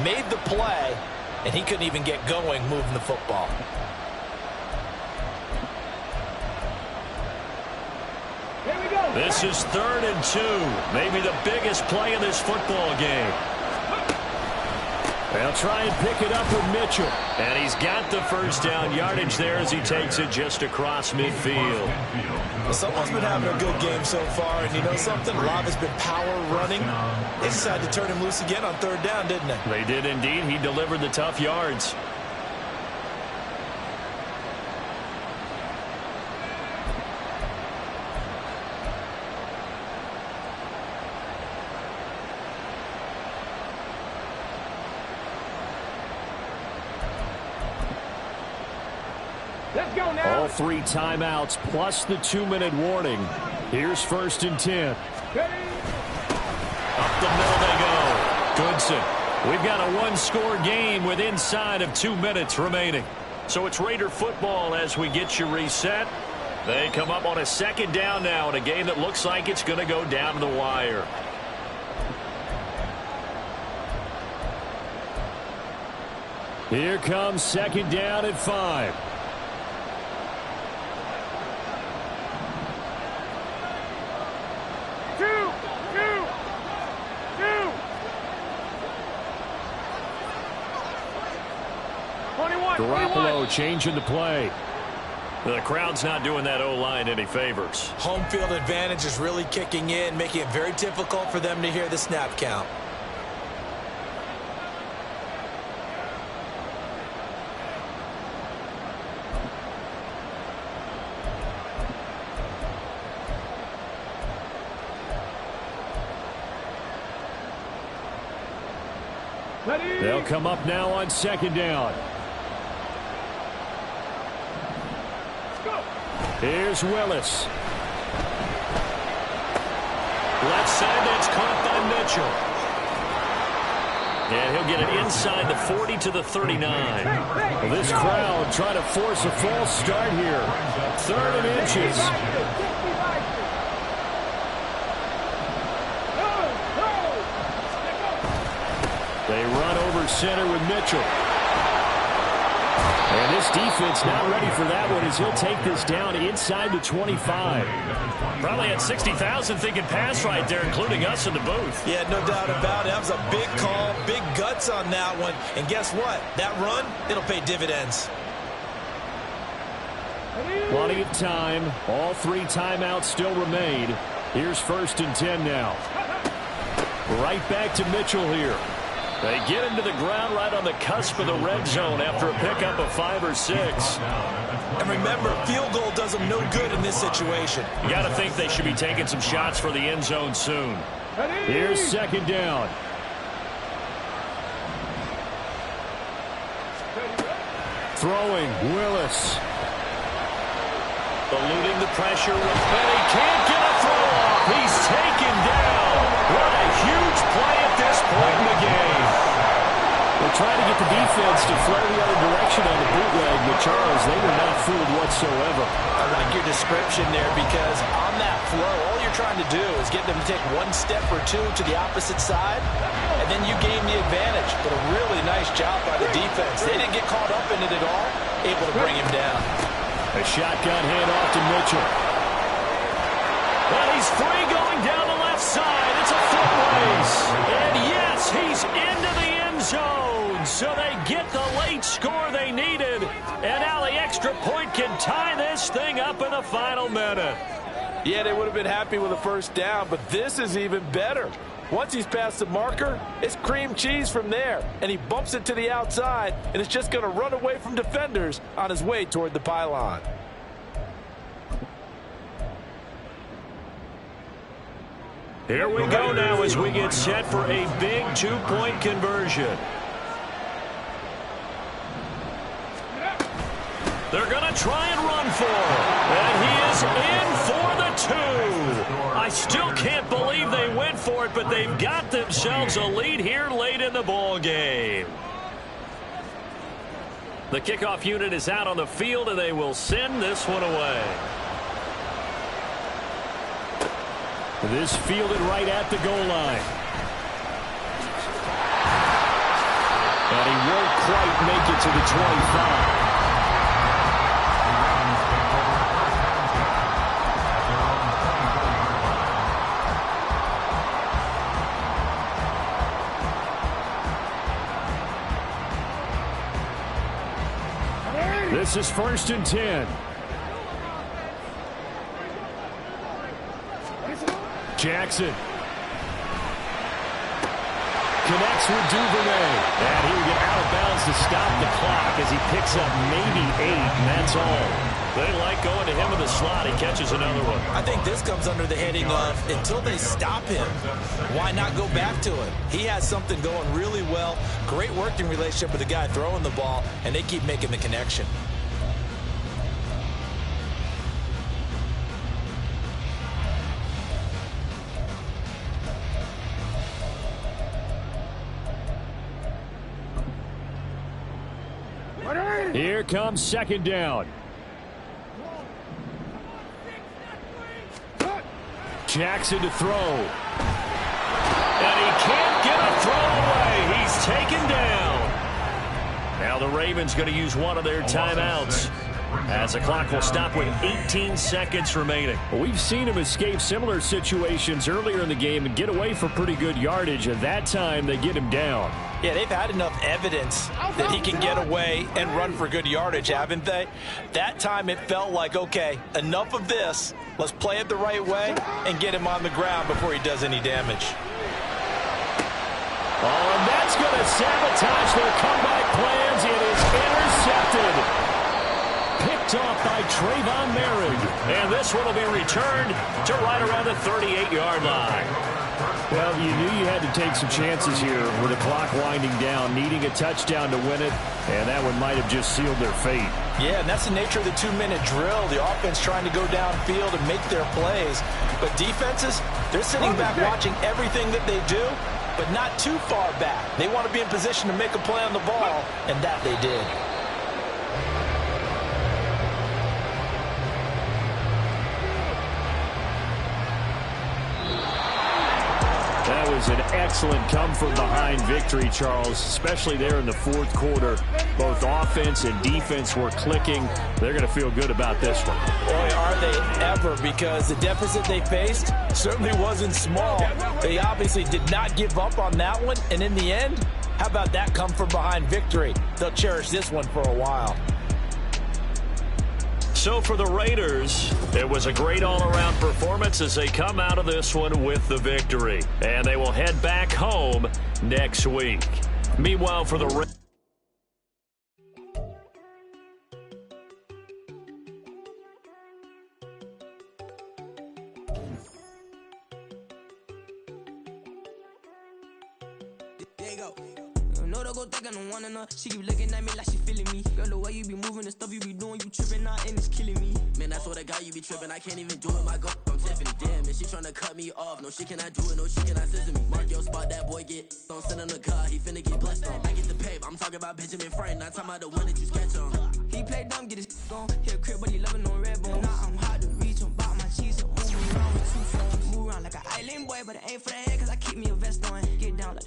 Speaker 5: made the play, and he couldn't even get going moving the football.
Speaker 3: This is 3rd and 2. Maybe the biggest play of this football game. They'll try and pick it up with Mitchell. And he's got the 1st down yardage there as he takes it just across midfield.
Speaker 5: Well, someone's been having a good game so far, and you know something? A lot has been power running. They decided to turn him loose again on 3rd down, didn't they?
Speaker 3: They did indeed. He delivered the tough yards. All 3 timeouts plus the 2-minute warning. Here's 1st and 10. Up the middle they go. Goodson. We've got a 1-score game with inside of 2 minutes remaining. So it's Raider football as we get you reset. They come up on a 2nd down now in a game that looks like it's going to go down to the wire. Here comes 2nd down at 5.
Speaker 4: 21.
Speaker 3: Garoppolo changing the play. The crowd's not doing that O-line any favors.
Speaker 5: Home field advantage is really kicking in, making it very difficult for them to hear the snap count.
Speaker 3: They'll come up now on second down. Here's Willis. Left side, that's caught by Mitchell. And he'll get it inside the 40 to the 39. Well, this crowd trying to force a false start here. 3rd and inches. They run over center with Mitchell. And this defense not ready for that one as he'll take this down inside the 25.
Speaker 7: Probably had 60,000 thinking pass right there, including us in the booth.
Speaker 5: Yeah, no doubt about it. That was a big call, big guts on that one. And guess what? That run, it'll pay dividends.
Speaker 3: Plenty of time. All 3 timeouts still remain. Here's 1st and 10 now. Right back to Mitchell here. They get him to the ground right on the cusp of the red zone after a pickup of 5 or 6.
Speaker 5: And remember, field goal does them no good in this situation.
Speaker 3: You got to think they should be taking some shots for the end zone soon. Here's 2nd down. Throwing, Willis. Eluding the pressure, and he can't get a throw off. He's taken down. What a huge play at this point in the game. They're trying to get the defense to flare the other direction on the bootleg, but Charles, they were not fooled whatsoever.
Speaker 5: I like your description there because on that flow, all you're trying to do is get them to take 1 step or 2 to the opposite side, and then you gain the advantage. But a really nice job by the defense. They didn't get caught up in it at all, able to bring him down.
Speaker 3: A shotgun handoff to Mitchell. And he's free going down the left side. It's a foot race. And yes, he's into the end zone. So they get the late score they needed. And now the extra point can tie this thing up in the final minute.
Speaker 8: Yeah, they would have been happy with a 1st down, but this is even better. Once he's past the marker, it's cream cheese from there. And he bumps it to the outside, and it's just going to run away from defenders on his way toward the pylon.
Speaker 3: Here we go now as we get set for a big 2-point conversion. They're going to try and run for it. And he is in for the 2. I still can't believe they went for it, but they've got themselves a lead here late in the ball game. The kickoff unit is out on the field, and they will send this one away. This fielded right at the goal line. And he won't quite make it to the 25. This is 1st and 10. Jackson connects with Duvernay. And he will get out of bounds to stop the clock as he picks up maybe 8, and that's all. They like going to him in the slot. He catches another one.
Speaker 5: I think this comes under the heading of until they stop him, why not go back to it? He has something going really well. Great working relationship with the guy throwing the ball, and they keep making the connection.
Speaker 3: Here comes 2nd down. Jackson to throw. And he can't get a throw away. He's taken down. Now the Ravens going to use one of their timeouts. as the clock will stop with 18 seconds remaining.
Speaker 7: Well, we've seen him escape similar situations earlier in the game and get away for pretty good yardage. At that time, they get him down.
Speaker 5: Yeah, they've had enough evidence that he can get away and run for good yardage, haven't they? That time it felt like, okay, enough of this. Let's play it the right way and get him on the ground before he does any damage.
Speaker 3: Oh, and that's going to sabotage their comeback plans. It is intercepted. Picked off by Trayvon Merrick. And this one will be returned to right around the 38-yard line.
Speaker 7: Well, you knew you had to take some chances here with the clock winding down, needing a touchdown to win it, and that one might have just sealed their fate.
Speaker 5: Yeah, and that's the nature of the 2-minute drill. The offense trying to go downfield and make their plays. But defenses, they're sitting back watching everything that they do, but not too far back. They want to be in position to make a play on the ball, and that they did.
Speaker 3: That was an excellent come-from-behind victory, Charles, especially there in the fourth quarter. Both offense and defense were clicking. They're going to feel good about this one.
Speaker 5: Boy, are they ever, because the deficit they faced certainly wasn't small. They obviously did not give up on that one, and in the end, how about that come-from-behind victory? They'll cherish this one for a while.
Speaker 3: So for the Raiders, it was a great all-around performance as they come out of this one with the victory. And they will head back home next week. Meanwhile, for the Raiders,
Speaker 2: she keep looking at me like she feeling me. Girl, the way you be moving and stuff you be doing, you tripping out and it's killing me. Man, I swear to God, you be tripping. I can't even do it. My girl, I'm Tiffany. Damn, and she tryna cut me off. No, she cannot do it. No, she cannot scissor me. Mark your spot, that boy get. Don't send him the car. He finna get blessed on. I get the pay. I'm talking about Benjamin Franklin. Not talking about the one that you sketch on.